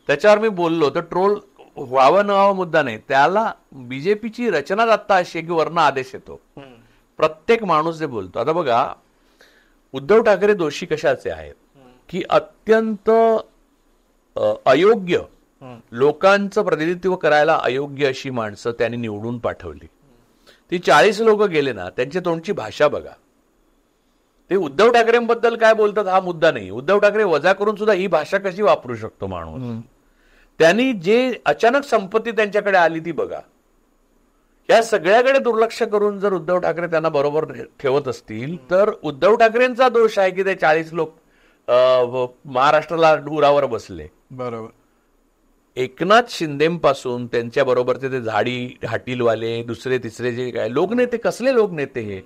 त्याच्यावर मी बोललो तर ट्रोल व्हावं न व्हावं मुद्दा नाही. त्याला बीजेपीची रचनाच आता अशी आहे की वरनं आदेश येतो, प्रत्येक माणूस जे बोलतो. आता बघा, उद्धव ठाकरे दोषी कशाचे आहेत की अत्यंत अयोग्य, लोकांचं प्रतिनिधित्व करायला अयोग्य अशी माणसं त्यांनी निवडून पाठवली. ती 40 लोक गेले ना, त्यांच्या तोंडची भाषा बघा. ते उद्धव ठाकरेंबद्दल काय बोलतात हा मुद्दा नाही, उद्धव ठाकरे वजा करून सुद्धा ही भाषा कशी वापरू शकतो माणूस. त्यांनी जे अचानक संपत्ती त्यांच्याकडे आली ती बघा. या सगळ्याकडे दुर्लक्ष करून जर उद्धव ठाकरे त्यांना बरोबर ठेवत असतील तर उद्धव ठाकरेंचा दोष आहे की ते 40 लोक महाराष्ट्राला डुरावर बसले. बरोबर. एकनाथ शिंदेपासून त्यांच्या बरोबर ते झाडी हाटीलवाले दुसरे तिसरे जे काय लोकनेते, कसले लोकनेते हे,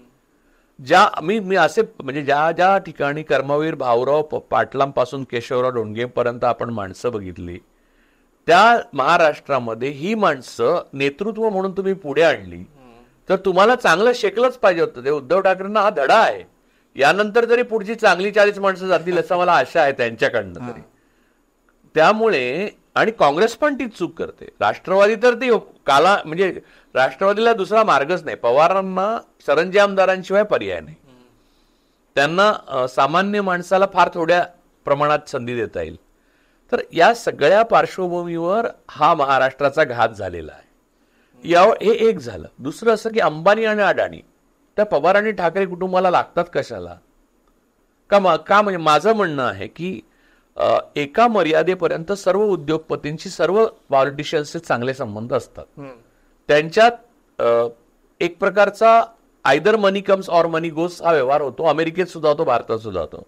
ज्या मी असे म्हणजे ज्या ज्या ठिकाणी कर्मवीर भाऊराव पाटलांपासून केशवराव डोणगेपर्यंत आपण माणसं बघितली, त्या महाराष्ट्रामध्ये ही माणसं नेतृत्व म्हणून तुम्ही पुढे आणली तर तुम्हाला चांगलं शेकलंच पाहिजे होतं. ते उद्धव ठाकरेंना हा धडा आहे. यानंतर तरी पुढची चांगली 40 माणसं जातील असं मला आशा आहे त्यांच्याकडनं तरी. त्यामुळे आणि काँग्रेस पण तीच चूक करते. राष्ट्रवादी तर ती म्हणजे राष्ट्रवादीला दुसरा मार्गच नाही. पवारांना सरंजी आमदारांशिवाय पर्याय नाही. त्यांना सामान्य माणसाला फार थोड्या प्रमाणात संधी देता येईल. तर या सगळ्या पार्श्वभूमीवर हा महाराष्ट्राचा घात झालेला आहे. हे एक झालं. दुसरं असं की अंबानी आणि अडाणी त्या पवार आणि ठाकरे कुटुंबाला लागतात कशाला? का म्हणजे माझं म्हणणं आहे की एका मर्यादेपर्यंत सर्व उद्योगपतींशी सर्व पॉलिटिशियन्सचे चांगले संबंध असतात. त्यांच्यात एक प्रकारचा आयदर मनी कम्स ऑर मनी गोस हा व्यवहार होतो. अमेरिकेत सुद्धा होतो, भारतात सुद्धा होतो.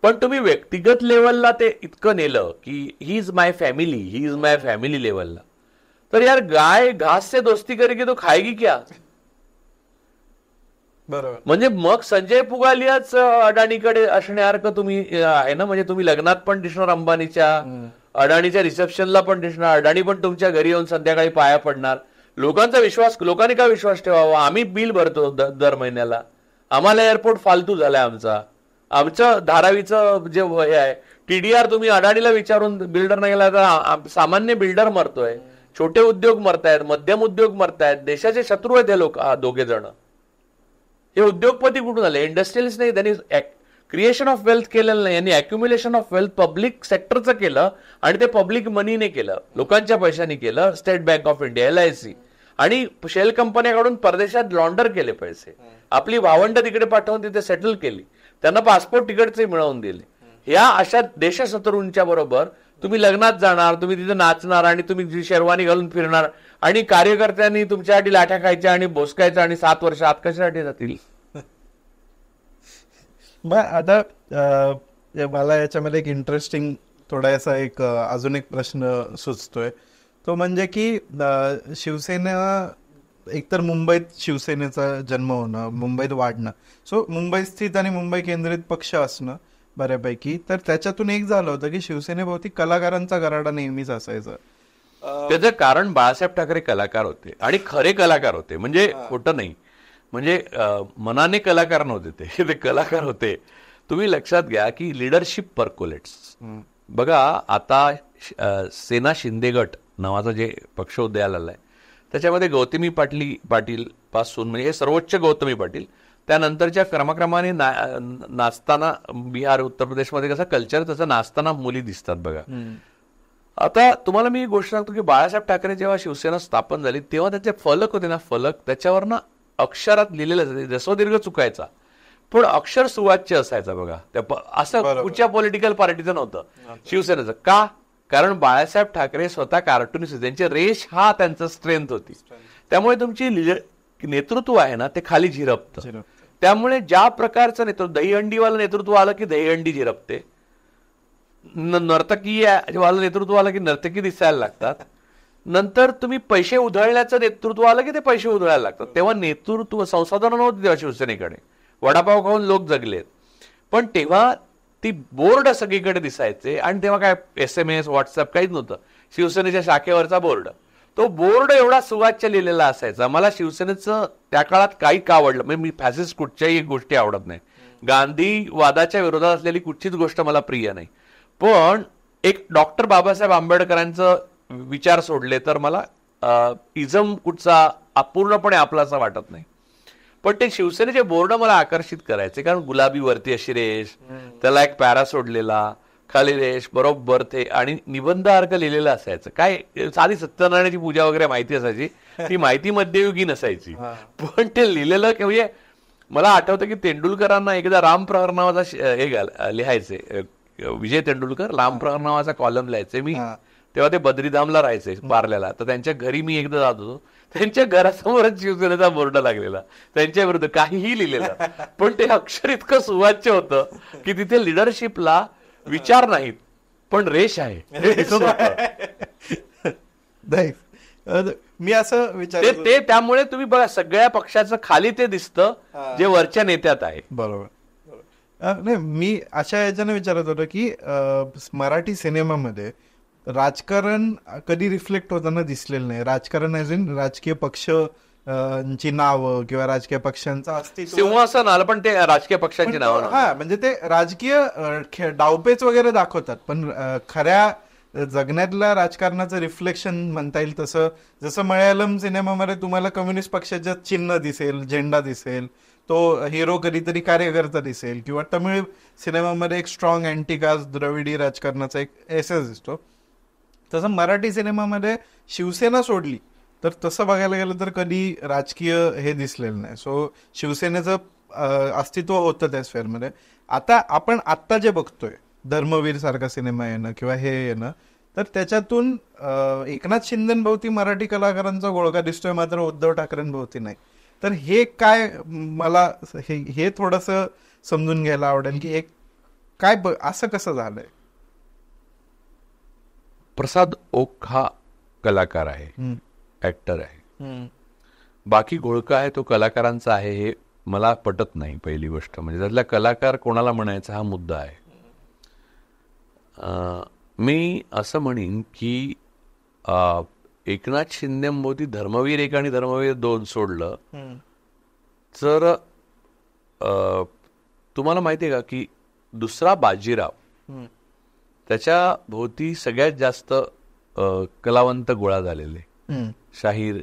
पण तुम्ही व्यक्तिगत लेवलला ते इतकं नेलं की ही इज माय फॅमिली लेवलला, तर यार गाय घास से दोस्ती करेगी तो खाएगी क्या? बरोबर. म्हणजे मग संजय पुगालियाच अडाणीकडे असण्यासारखं तुम्ही आहे ना. म्हणजे तुम्ही लग्नात पण दिसणार अंबानीच्या, अडाणीच्या रिसेप्शनला पण दिसणार, अडाणी पण तुमच्या घरी येऊन संध्याकाळी पाया पडणार. लोकांचा विश्वास, लोकांनी का विश्वास ठेवावा? आम्ही बिल भरतो दर महिन्याला, आम्हाला एअरपोर्ट फालतू झालाय आमचं धारावीचं जे हे आहे TDR तुम्ही अडाणीला विचारून बिल्डर नाही गेला तर सामान्य बिल्डर मरतोय, छोटे उद्योग मरतायत, मध्यम उद्योग मरतायत. देशाचे शत्रू आहेत हे लोक दोघे जण. हे उद्योगपती कुठून आले? इंडस्ट्रियलिस्ट नाही. त्यांनी क्रिएशन ऑफ वेल्थ केलेलं नाही, यांनी अक्युम्युलेशन ऑफ वेल्थ पब्लिक सेक्टरचं केलं आणि ते पब्लिक मनीने केलं, लोकांच्या पैशाने केलं. State bank of India, LIC आणि शेल कंपन्याकडून परदेशात लॉन्डर केले पैसे. आपली भावंड तिकडे पाठवून तिथे सेटल केली, त्यांना पासपोर्ट तिकडचे मिळवून दिले. या अशा देशशत्रूंच्या बरोबर तुम्ही लग्नात जाणार, तुम्ही तिथे नाचणार आणि तुम्ही शेरवानी घालून फिरणार आणि कार्यकर्त्यांनी तुमच्यासाठी लाठ्या खायच्या आणि बोसकायच्या आणि 7 वर्ष आत कशासाठी जातील? आता मला याच्यामध्ये एक इंटरेस्टिंग थोडासा एक अजून एक प्रश्न सुचतोय. तो म्हणजे की शिवसेना एकतर मुंबईत शिवसेनेचा जन्म होणं, मुंबईत वाढणं, सो मुंबई स्थित आणि मुंबई केंद्रित पक्ष असणं बऱ्यापैकी. तर त्याच्यातून एक झालं होतं की शिवसेनेभोवती कलाकारांचा गराडा नेहमीच असायचा. त्याचं कारण बाळासाहेब ठाकरे कलाकार होते आणि खरे कलाकार होते. म्हणजे खोटं नाही, म्हणजे मनाने कलाकार नव्हते ते कलाकार होते. तुम्ही लक्षात घ्या की लिडरशिप पर्कोलेट्स. बघा आता सेना शिंदे गट नावाचा जे पक्ष उदयाला आलाय त्याच्यामध्ये गौतमी पाटील पासून म्हणजे हे सर्वोच्च गौतमी पाटील, त्यानंतरच्या क्रमाक्रमाने नाचताना बिहार उत्तर प्रदेशमध्ये कसं कल्चर तसं नाचताना मुली दिसतात बघा. आता तुम्हाला मी गोष्ट सांगतो की बाळासाहेब ठाकरे जेव्हा शिवसेना स्थापन झाली तेव्हा त्याचे फलक होते ना, फलक त्याच्यावर ना अक्षरात लिहिलेलं रस्वदीर्घ चुकायचा पण अक्षर सुवाच्य असायचा बघा. असं कुठच्या पॉलिटिकल पार्टीचं नव्हतं शिवसेनेचं. का? कारण बाळासाहेब ठाकरे स्वतः कार्टूनिस्ट, त्यांची रेश हा त्यांचा स्ट्रेंथ होती. त्यामुळे तुमची नेतृत्व आहे ना ते खाली झिरपतं. त्यामुळे ज्या प्रकारचं नेतृत्व, दहीहंडीवालं नेतृत्व आलं की दहीहंडी झिरपते, नर्तकी वालं नेतृत्व आलं की नर्तकी दिसायला लागतात, नंतर तुम्ही पैसे उधळण्याचं नेतृत्व आलं की ते पैसे उधळायला लागतात. तेव्हा नेतृत्व संसाधनं नव्हती तेव्हा शिवसेनेकडे. वडापाव खाऊन लोक जगलेत. पण तेव्हा ती बोर्ड सगळीकडे दिसायचे आणि तेव्हा काय SMS व्हॉट्सअप काहीच नव्हतं. शिवसेनेच्या शाखेवरचा बोर्ड, तो बोर्ड एवढा सुवाच्य लिहिलेला असायचा. मला शिवसेनेचं त्या काळात काही का आवडलं, म्हणजे मी फॅसिस्ट कुठच्याही गोष्टी आवडत नाही, गांधीवादाच्या विरोधात असलेली कुठचीच गोष्ट मला प्रिय नाही, पण एक डॉक्टर बाबासाहेब आंबेडकरांचं विचार सोडले तर मला इझम कुठचा पूर्णपणे आपलासा वाटत नाही. पण ते शिवसेनेचे बोर्ड मला आकर्षित करायचे, कारण गुलाबी वरती अशी रेष, त्याला एक पॅरा सोडलेला, खाली रेष, बरोबर ते, आणि निबंध अर्थ लिहिलेला असायचं. काय साधी सत्यनारायणाची पूजा वगैरे माहिती असायची, ती माहिती मध्ययुगी नसायची, पण ते लिहिलेलं म्हणजे मला आठवतं की तेंडुलकरांना एकदा रामप्रहर नावाचा हे लिहायचे, विजय तेंडुलकर रामप्रहर नावाचा कॉलम लिहायचे. मी तेव्हा ते बद्रीधामला राहायचे पार्ल्याला, तर त्यांच्या घरी मी एकदा जात होतो. त्यांच्या घरासमोरच शिवसेनेचा बोर्ड लागलेला, त्यांच्या विरुद्ध काहीही लिहिलेलं, पण ते अक्षर इतकं सुवाच्य होतं की तिथे लिडरशिपला विचार नाहीत पण रेष आहे. मी असं विचार ते त्यामुळे तुम्ही बघा सगळ्या पक्षाचं खाली ते दिसतं जे वरच्या नेत्यात आहे. बरोबर. नाही, मी अशा याच्याने विचारत होतो की मराठी सिनेमामध्ये राजकारण कधी रिफ्लेक्ट होताना दिसलेलं नाही. राजकारण ॲज इन राजकीय पक्ष ची नावं किंवा राजकीय पक्षांचं अस्तित्व, सिंहासन आलं पण ते राजकीय पक्षांची नावं, हा म्हणजे ते राजकीय डावपेच वगैरे दाखवतात, पण खऱ्या जगण्यातल्या राजकारणाचं रिफ्लेक्शन म्हणता येईल तसं, जसं मल्याळम सिनेमामध्ये तुम्हाला कम्युनिस्ट पक्षाचं चिन्ह दिसेल, झेंडा दिसेल, तो हिरो कधीतरी कार्यकर्ता दिसेल, किंवा तमिळ सिनेमामध्ये एक स्ट्रॉंग अँटी कास्ट द्रविडी राजकारणाचा एक एसेस दिसतो. तसं मराठी सिनेमामध्ये शिवसेना सोडली तर तसं बघायला गेलं तर कधी राजकीय हे दिसलेलं नाही. सो शिवसेनेचं अस्तित्व होतं त्या स्फेअरमध्ये. आता आपण आत्ता जे बघतोय धर्मवीर सारखा सिनेमा येणं किंवा हे येणं, तर त्याच्यातून एकनाथ शिंदेभोवती मराठी कलाकारांचा घोळका दिसतोय, मात्र उद्धव ठाकरेंभोवती नाही. तर हे काय, मला हे थोडंसं समजून घ्यायला आवडेल की एक काय असं कसं झालंय. प्रसाद ओक हा कलाकार आहे, ऍक्टर आहे, बाकी घोळका आहे तो कलाकारांचा आहे, हे मला पटत नाही. पहिली गोष्ट म्हणजे त्यातला कलाकार कोणाला म्हणायचा हा मुद्दा आहे. मी असं म्हणेन की एकनाथ शिंदेभोवती धर्मवीर 1 आणि धर्मवीर 2 सोडलं तर तुम्हाला माहिती आहे का की दुसरा बाजीराव त्याच्या भोवती सगळ्यात जास्त कलावंत गोळा झालेले, शाहीर,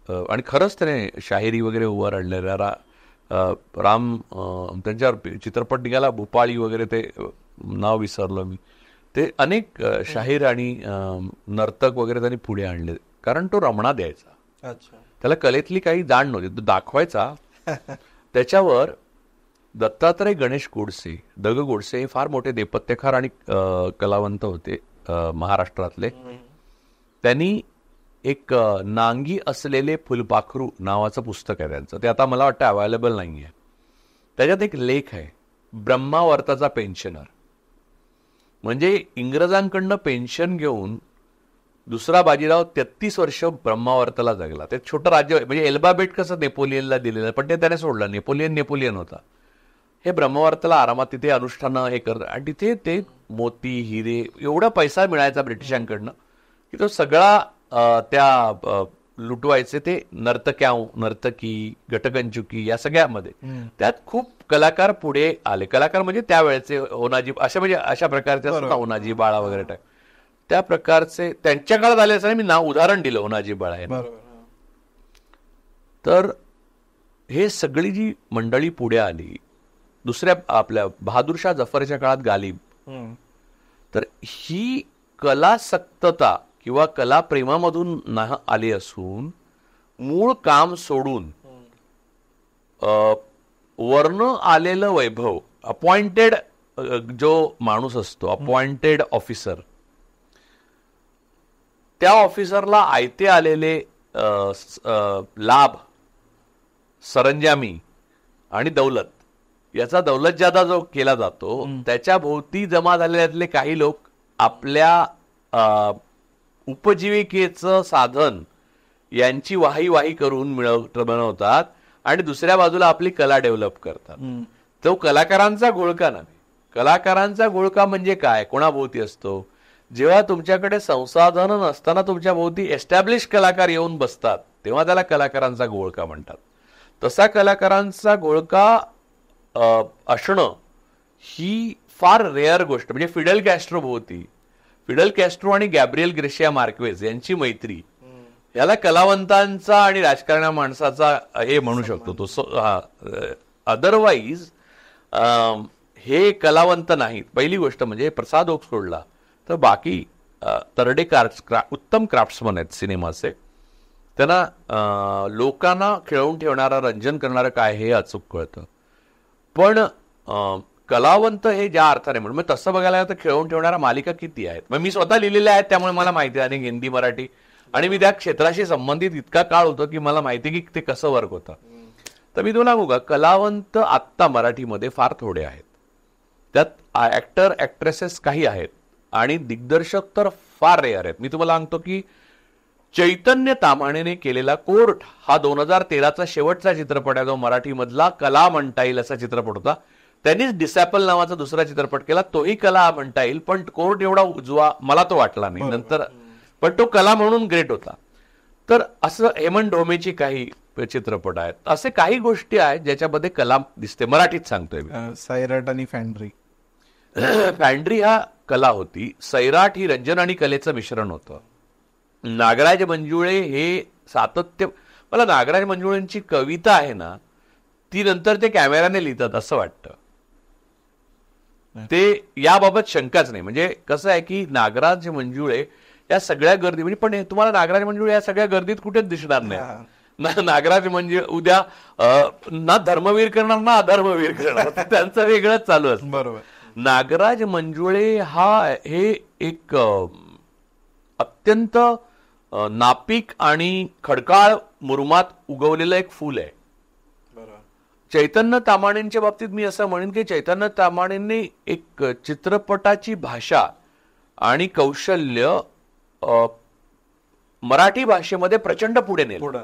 आणि खरंच त्याने शाहिरी वगैरे उभा आणलेला राम, त्यांच्यावर चित्रपट निघाला भूपाळी वगैरे, ते नाव विसरलो मी, ते अनेक शाहीर आणि नर्तक वगैरे त्यांनी पुढे आणले, कारण तो रमणा द्यायचा. त्याला कलेतली काही जाण नव्हती, तो दाखवायचा. त्याच्यावर दत्तात्रय गणेश गोडसे, दग गोडसे हे फार मोठे नेपथ्यकार आणि कलावंत होते महाराष्ट्रातले. त्यांनी एक नांगी असलेले फुलपाखरू नावाचं पुस्तक आहे त्यांचं, ते आता मला वाटतं अवेलेबल नाही आहे. त्याच्यात एक लेख आहे, ब्रह्मावर्ताचा पेन्शनर. म्हणजे इंग्रजांकडनं पेन्शन घेऊन दुसरा बाजीराव 33 वर्ष ब्रह्मावर्ताला जगला. ते छोटं राज्य, म्हणजे एल्बा बेट कसं नेपोलियनला दिलेलं, पण ते त्याने सोडलं. नेपोलियन होता. हे ब्रह्मावर्ताला आरामात तिथे अनुष्ठानं हे करत, आणि तिथे ते मोती हिरे एवढा पैसा मिळायचा ब्रिटिशांकडनं की तो सगळा त्या लुटवायचे ते नर्तकी, गटकंचुकी या सगळ्यामध्ये. त्यात खूप कलाकार पुढे आले. कलाकार म्हणजे त्यावेळेचे ओनाजी, अशा म्हणजे अशा प्रकारचे ओनाजी बाळा वगैरे टाईप, त्या प्रकारचे त्यांच्या काळात आले असं मी नाव उदाहरण दिलं ओनाजी बाळा यांना. तर हे सगळी जी मंडळी पुढे आली, दुसऱ्या आपल्या बहादूरशाह जफरच्या काळात गालिब, तर ही कलासक्तता किंवा कला प्रेमामधून न आली असून मूळ काम सोडून वर्ण आलेलं वैभव, अपॉइंटेड जो माणूस असतो, अपॉइंटेड ऑफिसर, त्या ऑफिसरला आयते आलेले लाभ, सरंजामी आणि दौलत, याचा दौलतजादा जो केला जातो, त्याच्या भोवती जमा झालेल्यातले काही लोक आपल्या उपजीविकेचं साधन यांची वाही करून बनवतात आणि दुसऱ्या बाजूला आपली कला डेव्हलप करतात. तो कलाकारांचा घोळका नव्हे. कलाकारांचा घोळका म्हणजे काय, कोणाभोवती असतो, जेव्हा तुमच्याकडे संसाधन नसताना तुमच्या भोवती एस्टॅब्लिश कलाकार येऊन बसतात तेव्हा त्याला कलाकारांचा घोळका म्हणतात. तसा कलाकारांचा घोळका असणं ही फार रेअर गोष्ट. म्हणजे फिडेल कॅस्ट्रो भोवती, फिडेल कॅस्ट्रो आणि गॅब्रिएल ग्रेशिया मार्क्वेज यांची मैत्री, याला कलावंतांचा आणि राजकारणा माणसाचा हे म्हणू शकतो तो. अदरवाईज हे कलावंत नाहीत. पहिली गोष्ट म्हणजे प्रसाद ओक सोडला तर बाकी तरडे उत्तम क्राफ्ट्समन आहेत सिनेमाचे. त्यांना लोकांना खेळवून ठेवणारा, रंजन करणारं काय हे अचूक कळतं. पण कलावंत हे ज्या अर्थाने म्हणून तसं बघायला तर खेळवून ठेवणाऱ्या मालिका किती आहेत. मग मी स्वतः लिहिलेल्या आहेत त्यामुळे मला माहिती आहे, आणि हिंदी मराठी, आणि मी त्या क्षेत्राशी संबंधित इतका काळ होतो की मला माहिती की ते कसं वर्क होतं. तर मी तुला सांगू का, कलावंत आत्ता मराठीमध्ये फार थोडे आहेत. त्यात ऍक्टर ऍक्ट्रेसेस काही आहेत आणि दिग्दर्शक तर फार रेअर आहेत. मी तुम्हाला सांगतो की चैतन्य ताम्हाणेने केलेला कोर्ट हा 2013चा शेवटचा चित्रपट आहे, जो मराठीमधला कला म्हणता येईल असा चित्रपट होता. त्यांनीच डिसॅपल नावाचा दुसरा चित्रपट केला, तोही कला म्हणता येईल, पण कोर्ट एवढा उजवा मला तो वाटला नाही नंतर, पण तो कला म्हणून ग्रेट होता. तर असं हेमंत ढोमेची काही चित्रपट आहेत, असे काही गोष्टी आहेत ज्याच्यामध्ये कला दिसते. मराठीत सांगतोय मी. सैराट आणि फॅन्ड्री. फॅन्ड्री हा कला होती, सैराट ही रंजन आणि कलेचं मिश्रण होतं. नागराज मंजुळे हे सातत्य, मला नागराज मंजुळेंची कविता आहे ना ती नंतर ते कॅमेऱ्याने लिहितात असं वाटतं. ते याबाबत शंकाच नाही. म्हणजे कसं आहे की नागराज मंजुळे या सगळ्या गर्दी, म्हणजे पण तुम्हाला नागराज मंजुळे या सगळ्या गर्दीत कुठेच दिसणार नाही. नागराज मंजुळे उद्या ना धर्मवीर करणार ना अधर्मवीर करणार, त्यांचं वेगळंच चालू असतं. बरोबर. नागराज मंजुळे हे एक अत्यंत नापीक आणि खडकाळ मुरुमात उगवलेलं एक फूल आहे. चैतन्य ताम्हाणेंच्या बाबतीत मी असं म्हणेन की चैतन्य ताम्हाणेंनी एक चित्रपटाची भाषा आणि कौशल्य मराठी भाषेमध्ये प्रचंड पुढे नेलं.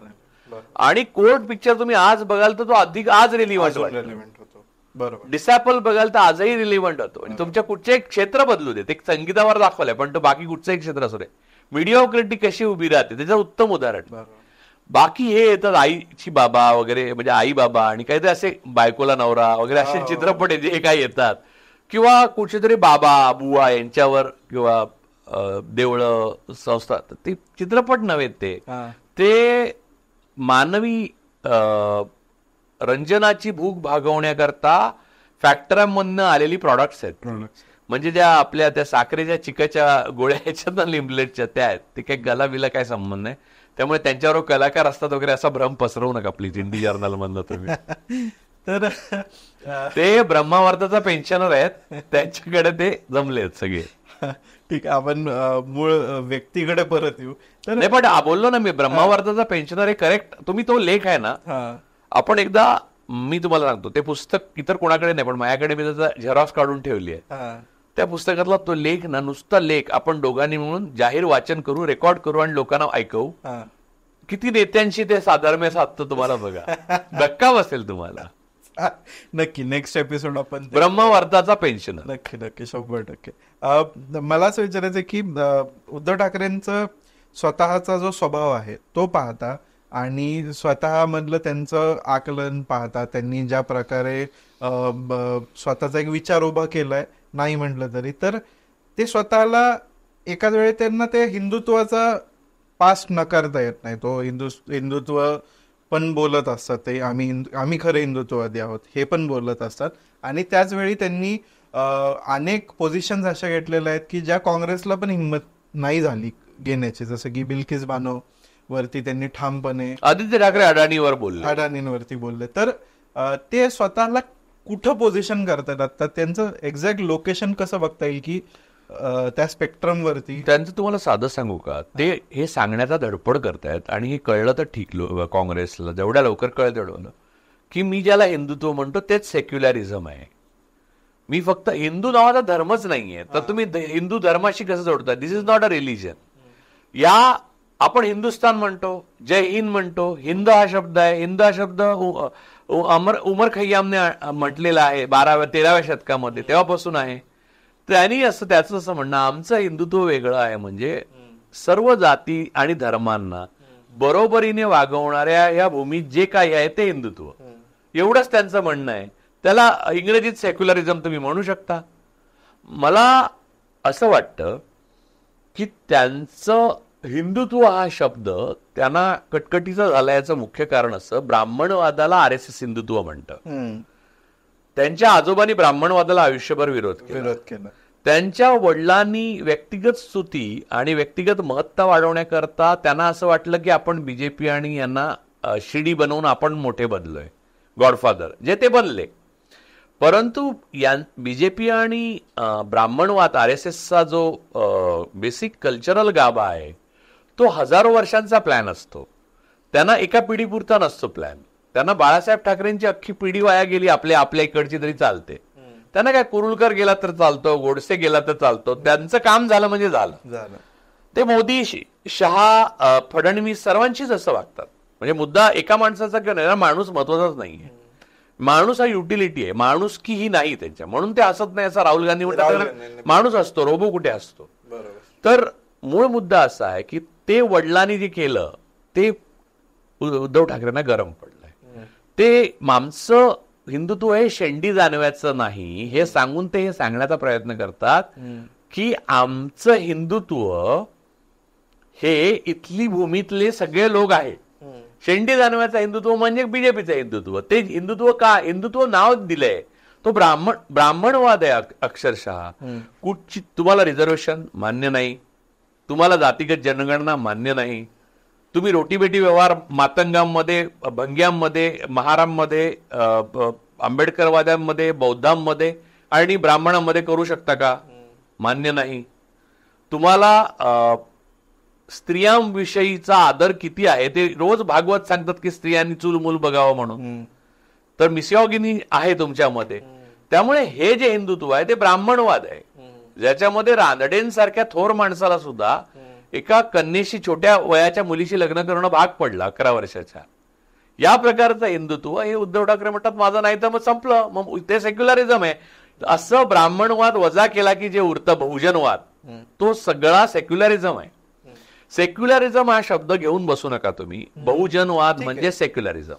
आणि कोर्ट पिक्चर तुम्ही आज बघाल तर तो अधिक आज रिलिव्हंट होतो. बरोबर. डिसॅपल बघाल तर आजही रिलिव्हंट होतो. आणि तुमच्या कुठचे एक क्षेत्र बदलू दे, ते संगीतावर दाखवलंय पण तो बाकी कुठचं एक क्षेत्र असू दे, मिडिओक्रिटी कशी उभी राहते त्याचं उत्तम उदाहरण. बाकी हे येतात आईची बाबा वगैरे, म्हणजे आई बाबा आणि काहीतरी असे बायकोला नवरा वगैरे असे चित्रपट जे काही येतात, किंवा कुठेतरी बाबा बुवा यांच्यावर, किंवा देवळं संस्था, ते चित्रपट नव्हे, ते मानवी रंजनाची भूक भागवण्याकरता फॅक्टऱ्यांमधनं आलेली प्रॉडक्ट्स आहेत. म्हणजे ज्या आपल्या त्या साखरेच्या चिकाच्या गोळ्या ह्याच्यात ना लिमलेटच्या, त्या आहेत, ते काही गला बिला काय संबंध नाही. त्यामुळे त्यांच्यावर कलाकार असतात वगैरे असा भ्रम पसरवू नका प्लीज इंडी जर्नल मधनं तुम्ही. तर ते ब्रह्मावर्ताचा पेन्शनर आहेत, त्यांच्याकडे ते जमले आहेत सगळे. ठीक आहे, आपण मूळ व्यक्तीकडे परत येऊ. नाही पण बोललो ना मी, ब्रह्मावर्ताचा पेन्शनर हे करेक्ट. तुम्ही तो लेख आहे ना, आपण एकदा, मी तुम्हाला सांगतो, ते पुस्तक इतर कोणाकडे नाही पण माझ्याकडे मी त्याचा झेरॉक्स काढून ठेवली आहे. त्या पुस्तकातला तो लेख ना, नुसता लेख आपण दोघांनी म्हणून जाहीर वाचन करू, रेकॉर्ड करू आणि लोकांना ऐकवू. किती नेत्यांशी ते साधर्म्य साधतं तुम्हाला बघा, धक्का बसेल तुम्हाला. नक्की नेक्स्ट एपिसोड आपण ब्रह्मावर्ताचा पेन्शनर. नक्की नक्की 100%. मला असं विचारायचं की उद्धव ठाकरेंचं स्वतःचा जो स्वभाव आहे तो पाहता आणि स्वतः मधलं त्यांचं आकलन पाहता, त्यांनी ज्या प्रकारे स्वतःचा एक विचार उभा केलाय, नाही म्हटलं तरी, तर ते स्वतःला एकाच वेळी त्यांना ते हिंदुत्वाचा पास्ट नकारता येत नाही. तो हिंदुत्व पण बोलत असतात, ते आम्ही खरे हिंदुत्ववादी आहोत हे पण बोलत असतात. आणि त्याच वेळी त्यांनी अनेक पोझिशन्स अशा घेतलेल्या आहेत की ज्या काँग्रेसला पण हिंमत नाही झाली घेण्याची, जसं की बिल्किस बानो वरती त्यांनी ठामपणे, आदित्य ठाकरे अडाणींवरती बोलले. तर ते स्वतःला कुठं पोझिशन करतात आता, त्यांचं एक्झॅक्ट लोकेशन कसं बघता येईल की त्या स्पेक्ट्रम वरती? त्यांचं तुम्हाला साधं सांगू का, ते हे सांगण्याचा धडपड करतायत आणि हे कळलं तर ठीक, काँग्रेसला जेवढ्या लवकर कळलं तेवढं, की मी ज्याला हिंदुत्व म्हणतो तेच सेक्युलरिझम आहे. मी फक्त हिंदू नावाचा धर्मच नाहीये, तर तुम्ही हिंदू धर्माशी कसं जोडता? दिस इज नॉट अ रिलिजन. या आपण हिंदुस्थान म्हणतो, जय हिंद म्हणतो. हिंद हा शब्द आहे, हिंद हा शब्द उमर खय्यामने म्हटलेला आहे 12व्या-13व्या शतकामध्ये, तेव्हापासून आहे. त्याचं असं म्हणणं, आमचं हिंदुत्व वेगळं आहे, म्हणजे सर्व जाती आणि धर्मांना बरोबरीने वागवणाऱ्या या भूमीत जे काही आहे ते हिंदुत्व, एवढंच त्यांचं म्हणणं आहे. त्याला इंग्रजीत सेक्युलरिझम तुम्ही म्हणू शकता. मला असं वाटतं की त्यांचं हिंदुत्व हा शब्द त्यांना कटकटीचा झाला, याचं मुख्य कारण असं, ब्राह्मणवादाला RSS हिंदुत्व म्हणतं. त्यांच्या आजोबांनी ब्राह्मणवादाला आयुष्यभर विरोध केला. त्यांच्या वडिलांनी व्यक्तिगत स्तुती आणि व्यक्तिगत महत्ता वाढवण्याकरता त्यांना असं वाटलं की आपण बीजेपी आणि यांना शिडी बनवून आपण मोठे बनलोय, गॉडफादर, जे ते बनले. परंतु बीजेपी आणि ब्राह्मणवाद RSSचा जो बेसिक कल्चरल गाभा आहे तो हजारो वर्षांचा प्लॅन असतो. त्यांना एका पिढीपुरता नसतो प्लॅन. त्यांना बाळासाहेब ठाकरेंची अख्खी पिढी वाया गेली आपल्या इकडची तरी चालते. त्यांना काय कुरुलकर गेला तर चालतो, गोडसे गेला तर चालतो, त्यांचं काम झालं म्हणजे झालं. ते मोदी, शहा, फडणवीस सर्वांशीच असं वागतात. म्हणजे मुद्दा एका माणसाचा किंवा नाही, माणूस महत्वाचाच नाहीये. माणूस हा युटिलिटी आहे, माणूस की ही नाही त्यांच्या, म्हणून ते हसत नाही असं राहुल गांधी म्हणतात. माणूस असतो, रोबो कुठे असतो. तर मूळ मुद्दा असा आहे की ते वडिलांनी जे केलं ते उद्धव ठाकरेंना गरम पडलंय. ते मामचं हिंदुत्व हे शेंडी जाणवायचं नाही हे सांगून ते हे सांगण्याचा प्रयत्न करतात की आमचं हिंदुत्व हे इथली भूमीतले सगळे लोक आहेत. शेंडी जाणवायचं हिंदुत्व म्हणजे बीजेपीचं हिंदुत्व. ते हिंदुत्व का, हिंदुत्व नाव दिलंय तो ब्राह्मणवाद आहे अक्षरशः. कुठची तुम्हाला रिझर्वेशन मान्य नाही, तुम्हाला जातीगत जनगणना मान्य नाही, तुम्ही रोटीबेटी व्यवहार मातंगांमध्ये, भंग्यांमध्ये, महारांमध्ये, आंबेडकरवाद्यांमध्ये, बौद्धांमध्ये आणि ब्राह्मणांमध्ये करू शकता का? मान्य नाही. तुम्हाला स्त्रियांविषयीचा आदर किती आहे ते रोज भागवत सांगतात की स्त्रियांनी चूलमूल बघावं म्हणून. तर मिसॉगिनी आहे तुमच्यामध्ये. त्यामुळे हे जे हिंदुत्व आहे ते ब्राह्मणवाद आहे, ज्याच्यामध्ये रानडेंसारख्या थोर माणसाला सुद्धा एका कन्येशी, छोट्या वयाच्या मुलीशी लग्न करणं भाग पडलं 11 वर्षाच्या. या प्रकारचं हिंदुत्व हे उद्धव ठाकरे म्हणतात माझं नाही तर मग संपलं, मग ते सेक्युलरिझम आहे. असं ब्राह्मणवाद वजा केला की जे उरतं बहुजनवाद, तो सगळा सेक्युलरिझम आहे. सेक्युलरिझम हा शब्द घेऊन बसू नका तुम्ही. बहुजनवाद म्हणजे सेक्युलरिझम.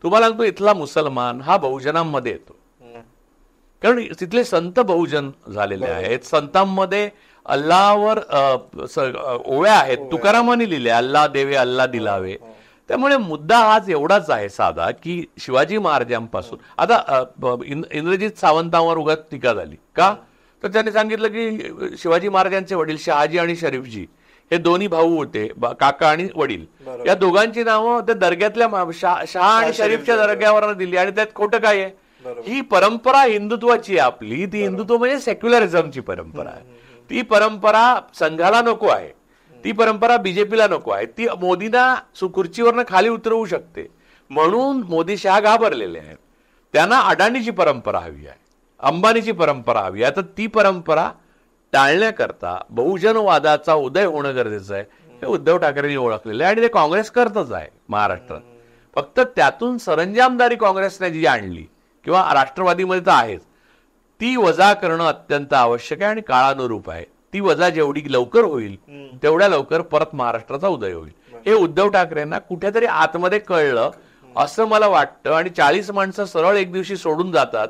तुम्हाला सांगतो इथला मुसलमान हा बहुजनांमध्ये येतो, कारण तिथले संत बहुजन झालेले आहेत. संतांमध्ये अल्लावर ओव्या आहेत, तुकारामांनी लिहिल्या, अल्ला देवे अल्ला दिलावे. त्यामुळे मुद्दा हाच एवढाच आहे साधा की शिवाजी महाराजांपासून आता इंद्रजित सावंतांवर उगाच टीका झाली का, तर त्यांनी सांगितलं की शिवाजी महाराजांचे वडील शहाजी आणि शरीफजी हे दोन्ही भाऊ होते, काका आणि वडील. या दोघांची नावं त्या दर्ग्यातल्या शहा आणि शरीफच्या दर्ग्यावर दिली आणि त्यात खोटं काय आहे. ही परंपरा हिंदुत्वाची आहे आपली. ती हिंदुत्व म्हणजे सेक्युलरिझमची परंपरा आहे. ती परंपरा संघाला नको आहे, ती परंपरा बीजेपीला नको आहे. ती मोदींना खुर्चीवरनं खाली उतरवू शकते, म्हणून मोदी शहा घाबरलेले आहेत. त्यांना अडाणीची परंपरा हवी आहे, अंबानीची परंपरा हवी आहे. तर ती परंपरा टाळण्याकरता बहुजनवादाचा उदय होणं गरजेचं आहे. हे उद्धव ठाकरेंनी ओळखलेलं आहे आणि ते काँग्रेस करतच आहे महाराष्ट्रात. फक्त त्यातून सरंजामदारी काँग्रेसने जी आणली किंवा राष्ट्रवादीमध्ये तर आहेच, ती वजा करणं अत्यंत आवश्यक आहे आणि काळानुरूप आहे. ती वजा जेवढी लवकर होईल तेवढ्या लवकर परत महाराष्ट्राचा उदय होईल. हे उद्धव ठाकरेंना कुठेतरी आतमध्ये कळलं असं मला वाटतं. आणि 40 माणसं सरळ एक दिवशी सोडून जातात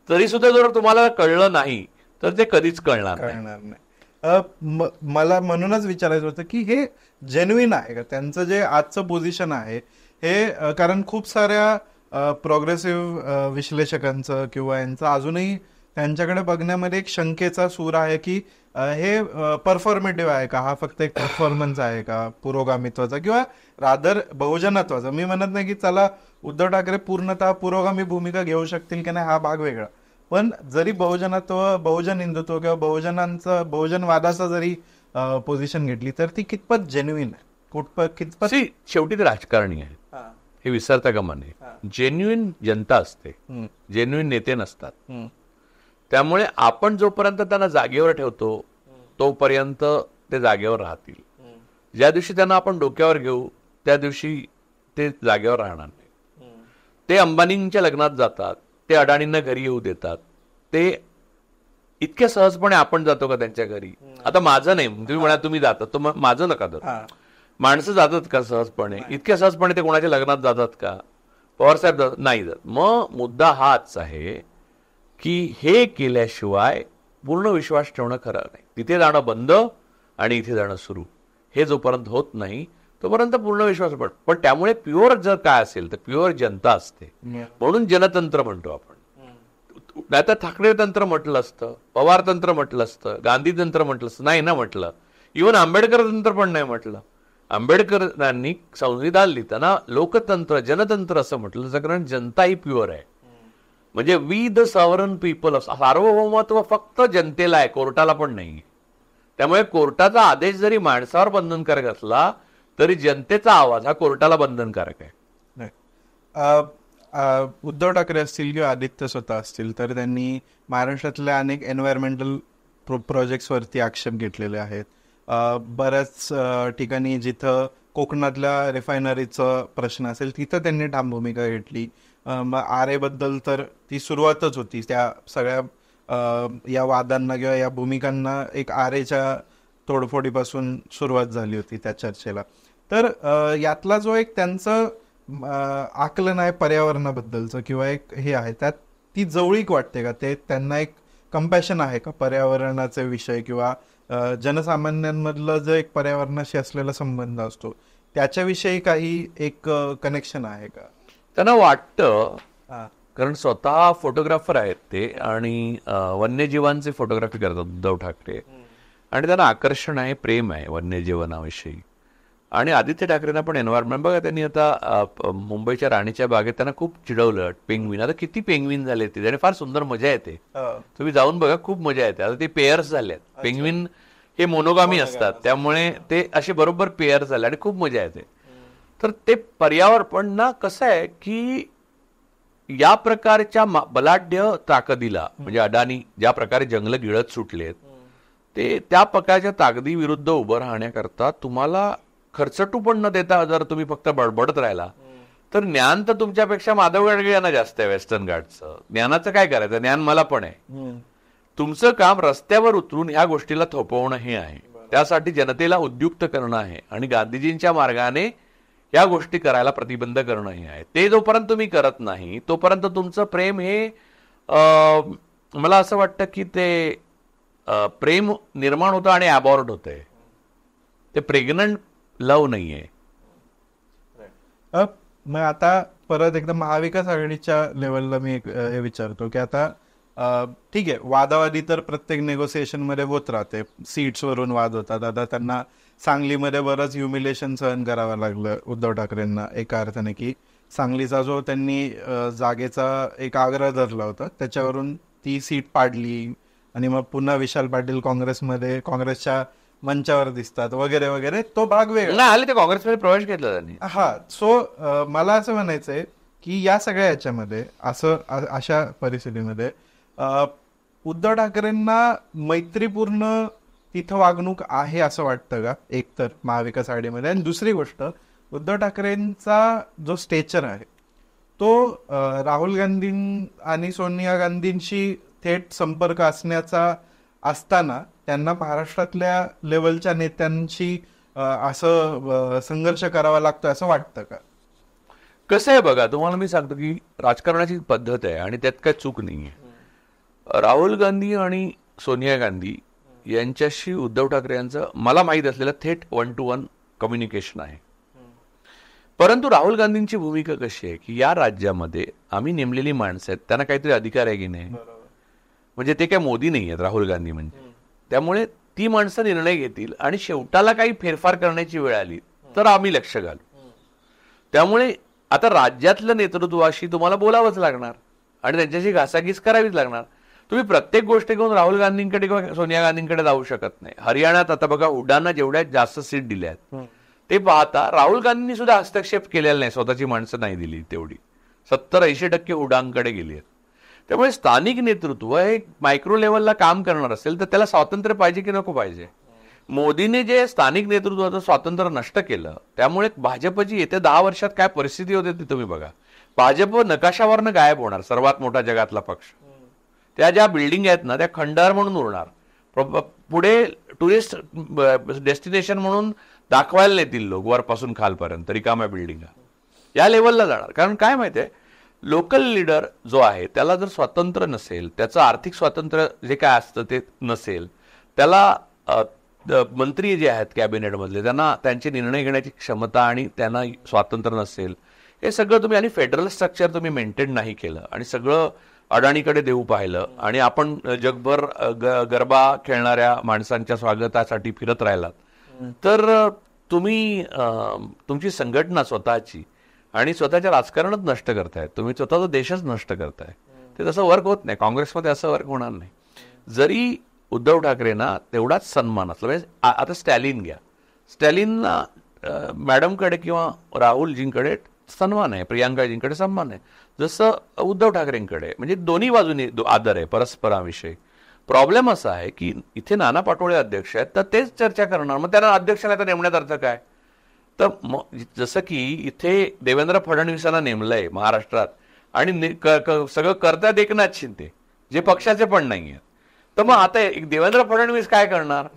तरी सुद्धा जर तुम्हाला कळलं नाही तर ते कधीच कळणार नाही. मला म्हणूनच विचारायचं होतं की हे जेन्युइन आहे का त्यांचं जे आजचं पोझिशन आहे हे, कारण खूप साऱ्या प्रोग्रेसिव्ह विश्लेषकांचं किंवा यांचं अजूनही त्यांच्याकडे बघण्यामध्ये एक शंकेचा सूर आहे की हे परफॉर्मेटिव्ह आहे का, हा फक्त एक परफॉर्मन्स आहे का पुरोगामित्वाचा किंवा रादर बहुजनत्वाचा. मी म्हणत नाही की चला उद्धव ठाकरे पूर्णतः पुरोगामी भूमिका घेऊ शकतील की नाही, हा भाग वेगळा. पण जरी बहुजनत्व, बहुजन हिंदुत्व किंवा बहुजनवादाचा जरी पोझिशन घेतली तर ती कितपत जेन्युइन आहे, कितपत शेवटी ते राजकारणी आहे हे विसरता कामा नये. जेन्युइन जनता असते, जेन्युइन नेते नसतात. त्यामुळे आपण जोपर्यंत त्यांना जागेवर ठेवतो तोपर्यंत ते जागेवर राहतील. ज्या दिवशी त्यांना आपण डोक्यावर घेऊ त्या दिवशी ते जागेवर राहणार नाही. ते अंबानींच्या लग्नात जातात, ते अडाणींना घरी येऊ देतात, ते इतक्या सहजपणे आपण जातो का त्यांच्या घरी? आता माझं नाही, तुम्ही म्हणा तुम्ही जातात, तर माझं नका जात. माणसं जातात का सहजपणे? इतक्या सहजपणे ते कोणाच्या लग्नात जातात का? पवारसाहेब जातात? नाही जात. मग मुद्दा हाच आहे की हे केल्याशिवाय पूर्ण विश्वास ठेवणं खरं नाही. तिथे जाणं बंद आणि इथे जाणं सुरू, हे जोपर्यंत होत नाही तोपर्यंत पूर्ण विश्वास पडतो. पण त्यामुळे प्युअर जर काय असेल तर प्युअर जनता असते, म्हणून जनतंत्र म्हणतो आपण. नाहीतर ठाकरे तंत्र म्हटलं असतं, पवार तंत्र म्हटलं असतं, गांधी तंत्र म्हटलं असतं, नाही ना म्हटलं. इव्हन आंबेडकर तंत्र पण नाही म्हटलं. आंबेडकरांनी संविधान लिहिताना लोकतंत्र जनतंत्र असं म्हटलं, कारण जनता ही प्युअर आहे. म्हणजे वी द सॉव्हरन पीपल, सार्वभौमत्व फक्त जनतेला आहे, कोर्टाला पण नाही. त्यामुळे कोर्टाचा आदेश जरी माणसावर बंधनकारक असला तरी जनतेचा आवाज हा कोर्टाला बंधनकारक आहे. उद्धव ठाकरे असतील किंवा आदित्य स्वतः असतील तर त्यांनी महाराष्ट्रातल्या अनेक एन्व्हायरमेंटल प्रोजेक्ट्सवरती आक्षेप घेतलेले आहेत. बऱ्याच ठिकाणी जिथं कोकणातल्या रिफायनरीचा प्रश्न असेल तिथं त्यांनी ठाम भूमिका घेतली. मग आरे बद्दल तर ती सुरुवातच होती, त्या सगळ्या या वादांना किंवा या भूमिकांना एक आरेच्या तोडफोडीपासून सुरुवात झाली होती त्या चर्चेला. तर यातला जो एक त्यांचं आकलन आहे पर्यावरणाबद्दलचं किंवा एक हे आहे, त्यात ती जवळीक वाटते का? ते त्यांना एक कंपॅशन आहे का पर्यावरणाचे विषय किंवा जनसामान्यांमधलं जो एक पर्यावरणाशी असलेला संबंध असतो त्याच्याविषयी काही एक कनेक्शन आहे का त्यांना वाटतं? कारण स्वतः फोटोग्राफर आहेत ते आणि वन्यजीवांचे फोटोग्राफी करतात उद्धव ठाकरे, आणि त्यांना आकर्षण आहे, प्रेम आहे वन्यजीवनाविषयी. आणि आदित्य ठाकरेंना पण एन्व्हायरमेंट बघा, त्यांनी आता मुंबईच्या राणीच्या बागेत त्यांना खूप चिडवलं पेंग्विन. आता किती पेंग्विन झाले ते, आणि फार सुंदर मजा येते, तुम्ही जाऊन बघा, खूप मजा येते. आता ते पेयर्स झाले आहेत. पेंग्विन हे मोनोगामी असतात, त्यामुळे ते असे बरोबर पेयर झाले आणि खूप मजा येते. तर ते पर्यावरण पण ना कसं आहे की या प्रकारच्या बलाढ्य ताकदीला, म्हणजे अडाणी ज्या प्रकारे जंगल गिळत सुटलेत, ते त्या प्रकारच्या ताकदी विरुद्ध उभं राहण्याकरता तुम्हाला खर्चटू पण न देता जर तुम्ही फक्त बडबडत राहिला तर ज्ञान तर तुमच्यापेक्षा माधव गाडगे यांना जास्त आहे. वेस्टर्न घाटचं ज्ञानाचं काय करायचं? ज्ञान मला पण आहे. तुमचं काम रस्त्यावर उतरून या गोष्टीला थोपवणं हे आहे, त्यासाठी जनतेला उद्युक्त करणं आहे आणि गांधीजींच्या मार्गाने या गोष्टी करायला प्रतिबंध करणं हे आहे. ते जोपर्यंत तुम्ही करत नाही तोपर्यंत तुमचं प्रेम हे मला असं वाटतं की ते प्रेम निर्माण होतं आणि अबॉर्ट होतंय. ते प्रेग्नंट लव नाहीये. मग आता परत एकदा महाविकास आघाडीच्या लेवलला मी हे विचारतो की आता ठीक आहे, वादावादी तर प्रत्येक नेगोसिएशन मध्ये होत राहते, सीट्स वरून वाद होतात. आता त्यांना सांगलीमध्ये बरंच ह्युमिलेशन सहन करावं लागलं उद्धव ठाकरेंना, एका अर्थाने की सांगलीचा जो त्यांनी जागेचा एक आग्रह धरला होता त्याच्यावरून ती सीट पाडली आणि मग पुन्हा विशाल पाटील काँग्रेसमध्ये काँग्रेसच्या मंचावर दिसतात वगैरे वगैरे. तो भाग वेगळा आले, ते काँग्रेसमध्ये प्रवेश घेतला त्यांनी. हा, सो मला असं म्हणायचंय की या सगळ्या याच्यामध्ये अशा परिस्थितीमध्ये उद्धव ठाकरेंना मैत्रीपूर्ण तिथं वागणूक आहे असं वाटतं का? एक तर महाविकास आघाडीमध्ये, आणि दुसरी गोष्ट उद्धव ठाकरेंचा जो स्टेचर आहे तो राहुल गांधी आणि सोनिया गांधींशी थेट संपर्क असताना त्यांना महाराष्ट्रातल्या लेवलच्या नेत्यांशी असं संघर्ष करावा लागतो असं वाटतं का? कसं आहे बघा, तुम्हाला मी सांगतो की राजकारणाची पद्धत आहे आणि त्यात काय चूक नाहीये. राहुल गांधी आणि सोनिया गांधी यांच्याशी उद्धव ठाकरे यांचं मला माहीत असलेलं थेट 1-to-1 कम्युनिकेशन आहे. परंतु राहुल गांधींची भूमिका कशी आहे की या राज्यामध्ये आम्ही नेमलेली माणसं आहेत, त्यांना काहीतरी अधिकार आहे की नाही. म्हणजे ते काय मोदी नाही आहेत राहुल गांधी म्हणजे. त्यामुळे ती माणसं निर्णय घेतील आणि शेवटाला काही फेरफार करण्याची वेळ आली तर आम्ही लक्ष घालू. त्यामुळे आता राज्यातल्या नेतृत्वाशी तुम्हाला बोलावंच लागणार आणि त्यांच्याशी घासाघीस करावीच लागणार. तुम्ही प्रत्येक गोष्ट घेऊन राहुल गांधींकडे किंवा सोनिया गांधींकडे जाऊ शकत नाही. हरियाणात आता बघा उडाना जेवढ्या जास्त सीट दिल्या आहेत ते पाहता राहुल गांधींनी सुद्धा हस्तक्षेप केलेला नाही, स्वतःची माणसं नाही दिली तेवढी. 70-80% उडानकडे गेली आहेत. त्यामुळे स्थानिक नेतृत्व हे मायक्रो लेवलला काम करणार असेल तर त्याला स्वातंत्र्य पाहिजे की नको पाहिजे? मोदीने जे स्थानिक नेतृत्वाचं स्वातंत्र्य नष्ट केलं त्यामुळे भाजपची येत्या 10 वर्षात काय परिस्थिती होते ती तुम्ही बघा. भाजप नकाशावरनं गायब होणार, सर्वात मोठा जगातला पक्ष. त्या ज्या बिल्डिंग आहेत ना त्या खंडर म्हणून उरणार, पुढे टुरिस्ट डेस्टिनेशन म्हणून दाखवायला नेतील लोक वरपासून खालपर्यंत रिकाम्या बिल्डिंगा, या लेवलला जाणार. कारण काय माहितीये, लोकल लीडर जो आहे त्याला जर स्वातंत्र्य नसेल, त्याचं आर्थिक स्वातंत्र्य जे काय असतं ते नसेल, त्याला मंत्री जे आहेत कॅबिनेटमधले त्यांना त्यांचे निर्णय घेण्याची क्षमता आणि त्यांना स्वातंत्र्य नसेल, हे सगळं तुम्ही आणि फेडरल स्ट्रक्चर तुम्ही मेंटेन नाही केलं आणि सगळं अडाणीकडे देऊ पाहिलं आणि आपण जगभर गरबा खेळणाऱ्या माणसांच्या स्वागतासाठी फिरत राहिलात, तर तुम्ही तुमची संघटना स्वतःची आणि स्वतःच्या राजकारणच नष्ट करतायत, तुम्ही स्वतःचा देशच नष्ट करताय. ते तसं वर्क होत नाही. काँग्रेसमध्ये असं वर्क होणार नाही. जरी उद्धव ठाकरेंना तेवढाच सन्मान असला, म्हणजे आता स्टॅलिन घ्या, स्टॅलिनला मॅडमकडे किंवा राहुलजींकडे सन्मान आहे, प्रियांकाजींकडे सन्मान आहे, जसं उद्धव ठाकरेंकडे, म्हणजे दोन्ही बाजूनी आदर आहे परस्पराविषयी. प्रॉब्लेम असा आहे की इथे नाना पाटोळे अध्यक्ष आहेत तर तेच चर्चा करणार, मग त्यांना अध्यक्षाला नेमण्यात अर्थ काय? तर जसं की इथे देवेंद्र फडणवीसांना नेमलंय महाराष्ट्रात आणि सगळं करतात एकनाथ शिंदे जे पक्षाचे पण नाही आहेत, तर मग आता देवेंद्र फडणवीस काय करणार?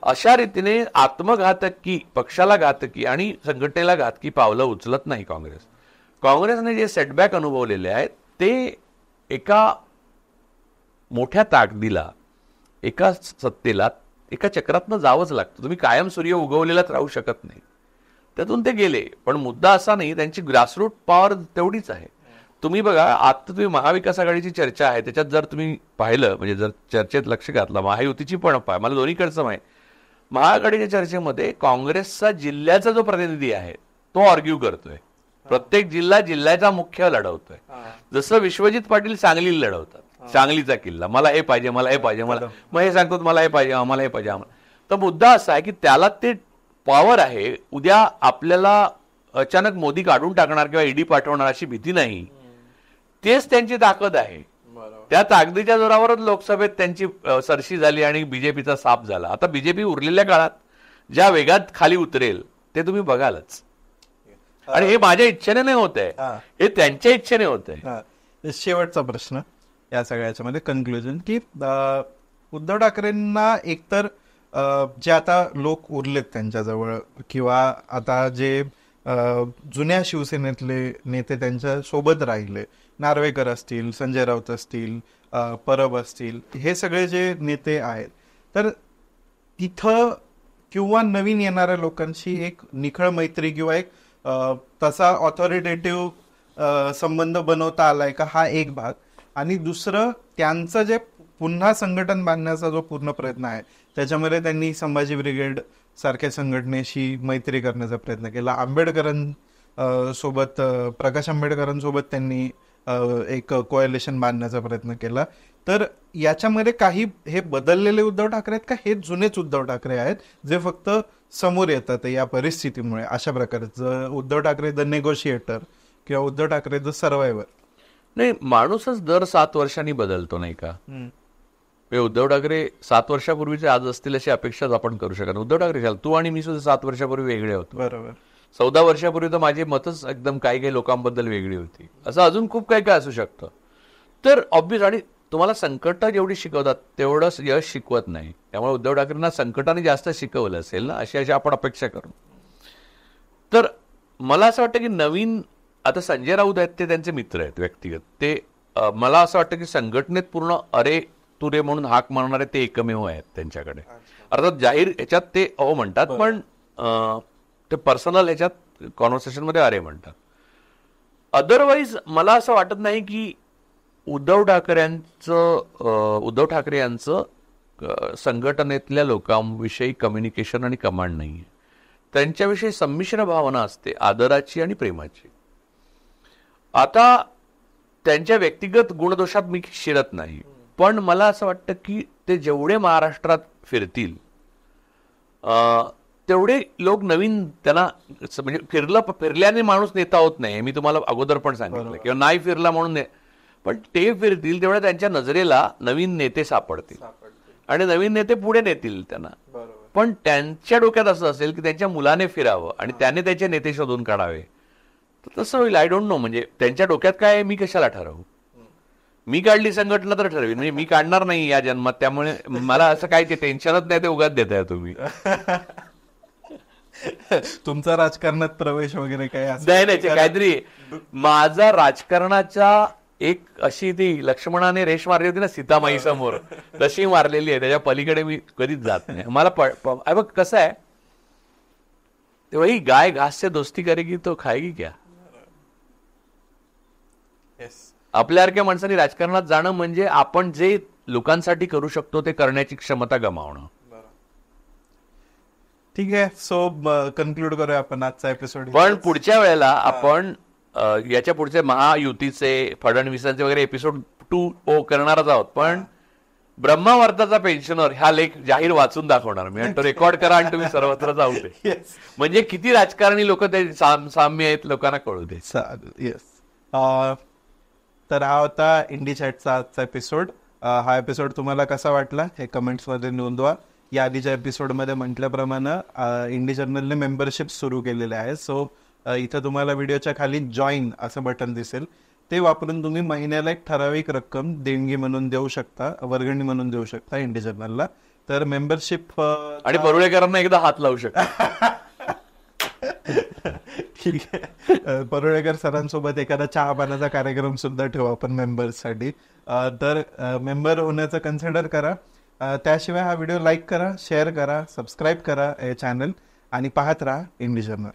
अशा रीतीने आत्मघातकी, पक्षाला घातकी आणि संघटनेला घातकी पावलं उचलत नाही काँग्रेस. काँग्रेसने जे सेटबॅक अनुभवलेले आहेत ते एका मोठ्या ताकदीला, एका सत्तेला, एका चक्रातनं जावंच लागतं. तुम्ही कायम सूर्य उगवलेलाच राहू शकत नाही. त्यातून ते गेले, पण मुद्दा असा नाही, त्यांची ग्रासरूट पॉवर तेवढीच आहे. तुम्ही बघा, आता तुम्ही महाविकास आघाडीची चर्चा आहे त्याच्यात जर तुम्ही पाहिलं, म्हणजे जर चर्चेत लक्ष घातलं, महायुतीची पण मला दोन्हीकडचं माहिती, महाआघाडीच्या चर्चेमध्ये काँग्रेसचा जिल्ह्याचा जो प्रतिनिधी आहे तो आर्ग्यू करतोय, प्रत्येक जिल्ह्याचा मुख्य लढवतोय. जसं विश्वजित पाटील सांगलीला लढवतात, सांगलीचा किल्ला, मला हे पाहिजे, मला हे पाहिजे, मग हे सांगतात मला हे पाहिजे, आम्हाला हे पाहिजे, आम्हाला. तर मुद्दा असा आहे की त्याला ते पॉवर आहे. उद्या आपल्याला अचानक मोदी काढून टाकणार किंवा ईडी पाठवणार अशी भीती नाही, तेच त्यांची ताकद आहे. त्या ताकदीच्या जोरावरच लोकसभेत त्यांची सरशी झाली आणि बीजेपीचा साफ झाला. आता बीजेपी उरलेल्या काळात ज्या वेगात खाली उतरेल ते तुम्ही बघालच. आणि हे माझ्या इच्छेने नाही होत आहे, हे त्यांच्या इच्छेने होत आहे. शेवटचा प्रश्न या सगळ्याच्या मध्ये कन्क्लुजन, की उद्धव ठाकरेंना एकतर जे आता लोक उरलेत त्यांच्याजवळ किंवा आता जे जुन्या शिवसेनेतले नेते त्यांच्या सोबत राहिले, नार्वेकर असतील, संजय राऊत असतील, परब असतील, हे सगळे जे नेते आहेत, तर तिथं किंवा नवीन येणाऱ्या लोकांशी एक निखळ मैत्री किंवा एक तसा ऑथॉरिटेटिव्ह संबंध बनवता आलाय का, हा एक भाग. आणि दुसरं, त्यांचं जे पुन्हा संघटन बांधण्याचा जो पूर्ण प्रयत्न आहे त्याच्यामध्ये त्यांनी संभाजी ब्रिगेड सारख्या संघटनेशी मैत्री करण्याचा प्रयत्न केला. सोबत प्रकाश आंबेडकरांसोबत त्यांनी एक कोॲलिशन बांधण्याचा प्रयत्न केला. तर याच्यामध्ये काही हे बदललेले उद्धव ठाकरे आहेत का हे जुनेच उद्धव ठाकरे आहेत जे फक्त समोर येतात या परिस्थितीमुळे? अशा प्रकारचं उद्धव ठाकरे द नेगोशिएटर किंवा उद्धव ठाकरे द सर्वायव्हर? नाही, माणूसच दर 7 वर्षांनी बदलतो, नाही का? उद्धव ठाकरे 7 वर्षापूर्वीचे आज असतील अशी अपेक्षा आपण करू शकत. उद्धव ठाकरे, तू आणि मी सुद्धा 7 वर्षापूर्वी वेगळे होतो. बरोबर. 14 वर्षापूर्वी तर माझी मतच एकदम काही लोकांबद्दल वेगळी होती. असं अजून खूप काही काय असू शकतं. तर ऑब्व्हियस, आणि तुम्हाला संकट जेवढी शिकवतात तेवढं यश शिकवत नाही. त्यामुळे उद्धव ठाकरेंना संकटाने जास्त शिकवलं असेल ना, अशी आपण अपेक्षा करू. तर मला असं वाटतं की नवीन, आता संजय राऊत आहेत ते त्यांचे मित्र आहेत व्यक्तिगत, ते मला असं वाटतं की संघटनेत पूर्ण अरे तुरे म्हणून हाक मारणारे ते एकमेव आहेत त्यांच्याकडे. अर्थात जाहीर ह्याच्यात ते म्हणतात, पण ते पर्सनल ह्याच्यात कॉन्व्हर्सेशन मध्ये अरे म्हणतात. अदरवाईज मला असं वाटत नाही की उद्धव ठाकरे यांचं संघटनेतल्या लोकांविषयी कम्युनिकेशन आणि कमांड नाहीये. त्यांच्याविषयी संमिश्र भावना असते, आदराची आणि प्रेमाची. आता त्यांच्या व्यक्तिगत गुणदोषात मी शिरत नाही, पण मला असं वाटतं की ते जेवढे महाराष्ट्रात फिरतील तेवढे लोक नवीन त्यांना, म्हणजे फिरल्याने माणूस नेता होत नाही, मी तुम्हाला अगोदर पण सांगितलं, किंवा नाही फिरला म्हणून पण ते फिरतील तेवढ्या त्यांच्या नजरेला नवीन नेते सापडतील आणि नवीन नेते पुढे नेतील त्यांना. पण त्यांच्या डोक्यात असं असेल की त्यांच्या मुलाने फिरावं आणि त्याने त्याचे नेते शोधून काढावे, तर तसं होईल. I don't know. म्हणजे त्यांच्या डोक्यात काय आहे मी कशाला ठरवू. मी काढली संघटना तर ठरवीन. म्हणजे मी काढणार नाही या जन्मात, त्यामुळे मला असं काय ते टेन्शनच नाही, ते उगाच देताय तुम्ही. तुमचा राजकारणात प्रवेश वगैरे काय नाही काहीतरी माझा राजकारणाच्या एक अशी ती लक्ष्मणाने रेष मारली होती ना सीतामाई समोर, तशी मारलेली आहे. त्याच्या पलीकडे मी कधीच जात नाही. मला बघ कसं आहे, ते वही गाय घास से दोस्ती करेगी तो खाएगी क्या. आपल्यासारख्या माणसांनी राजकारणात जाणं म्हणजे आपण जे लोकांसाठी करू शकतो ते करण्याची क्षमता गमावणं. ठीक आहे. सो कन्क्लूड करूया आपण आजचा एपिसोड. पण पुढच्या वेळेला आपण याच्या पुढचे महायुतीचे फडणवीसांचे वगैरे एपिसोड 2 करणारच आहोत. पण ब्रह्मावर्ताचा पेन्शनर हा लेख जाहीर वाचून दाखवणार मी. आणि तो रेकॉर्ड करा आणि तुम्ही सर्वत्र जाऊ दे. म्हणजे किती राजकारणी लोक ते साम्य आहेत लोकांना कळू दे. येस. तर हा होता इंडी चॅटचा आजचा एपिसोड. हा एपिसोड तुम्हाला कसा वाटला हे कमेंट्समध्ये नोंदवा. या आधीच्या एपिसोडमध्ये म्हटल्याप्रमाणे इंडी जर्नलने मेंबरशिप सुरू केलेले आहे. सो इथं तुम्हाला व्हिडिओच्या खाली जॉईन असं बटन दिसेल. ते वापरून तुम्ही महिन्याला एक ठराविक रक्कम देणगी म्हणून देऊ शकता, वर्गणी म्हणून देऊ शकता इंडी जर्नलला. तर मेंबरशिप आणि परुळेकरांना एकदा हात लावू शकता. ठीक आहे. परुळेकर सरांसोबत एखादा चहा पाण्याचा कार्यक्रम सुद्धा ठेवू आपण मेंबर्ससाठी. तर मेंबर होण्याचं कन्सिडर करा. त्याशिवाय हा व्हिडिओ लाईक करा, शेअर करा, सबस्क्राईब करा हे चॅनल आणि पाहत राहा इंडी जर्नल.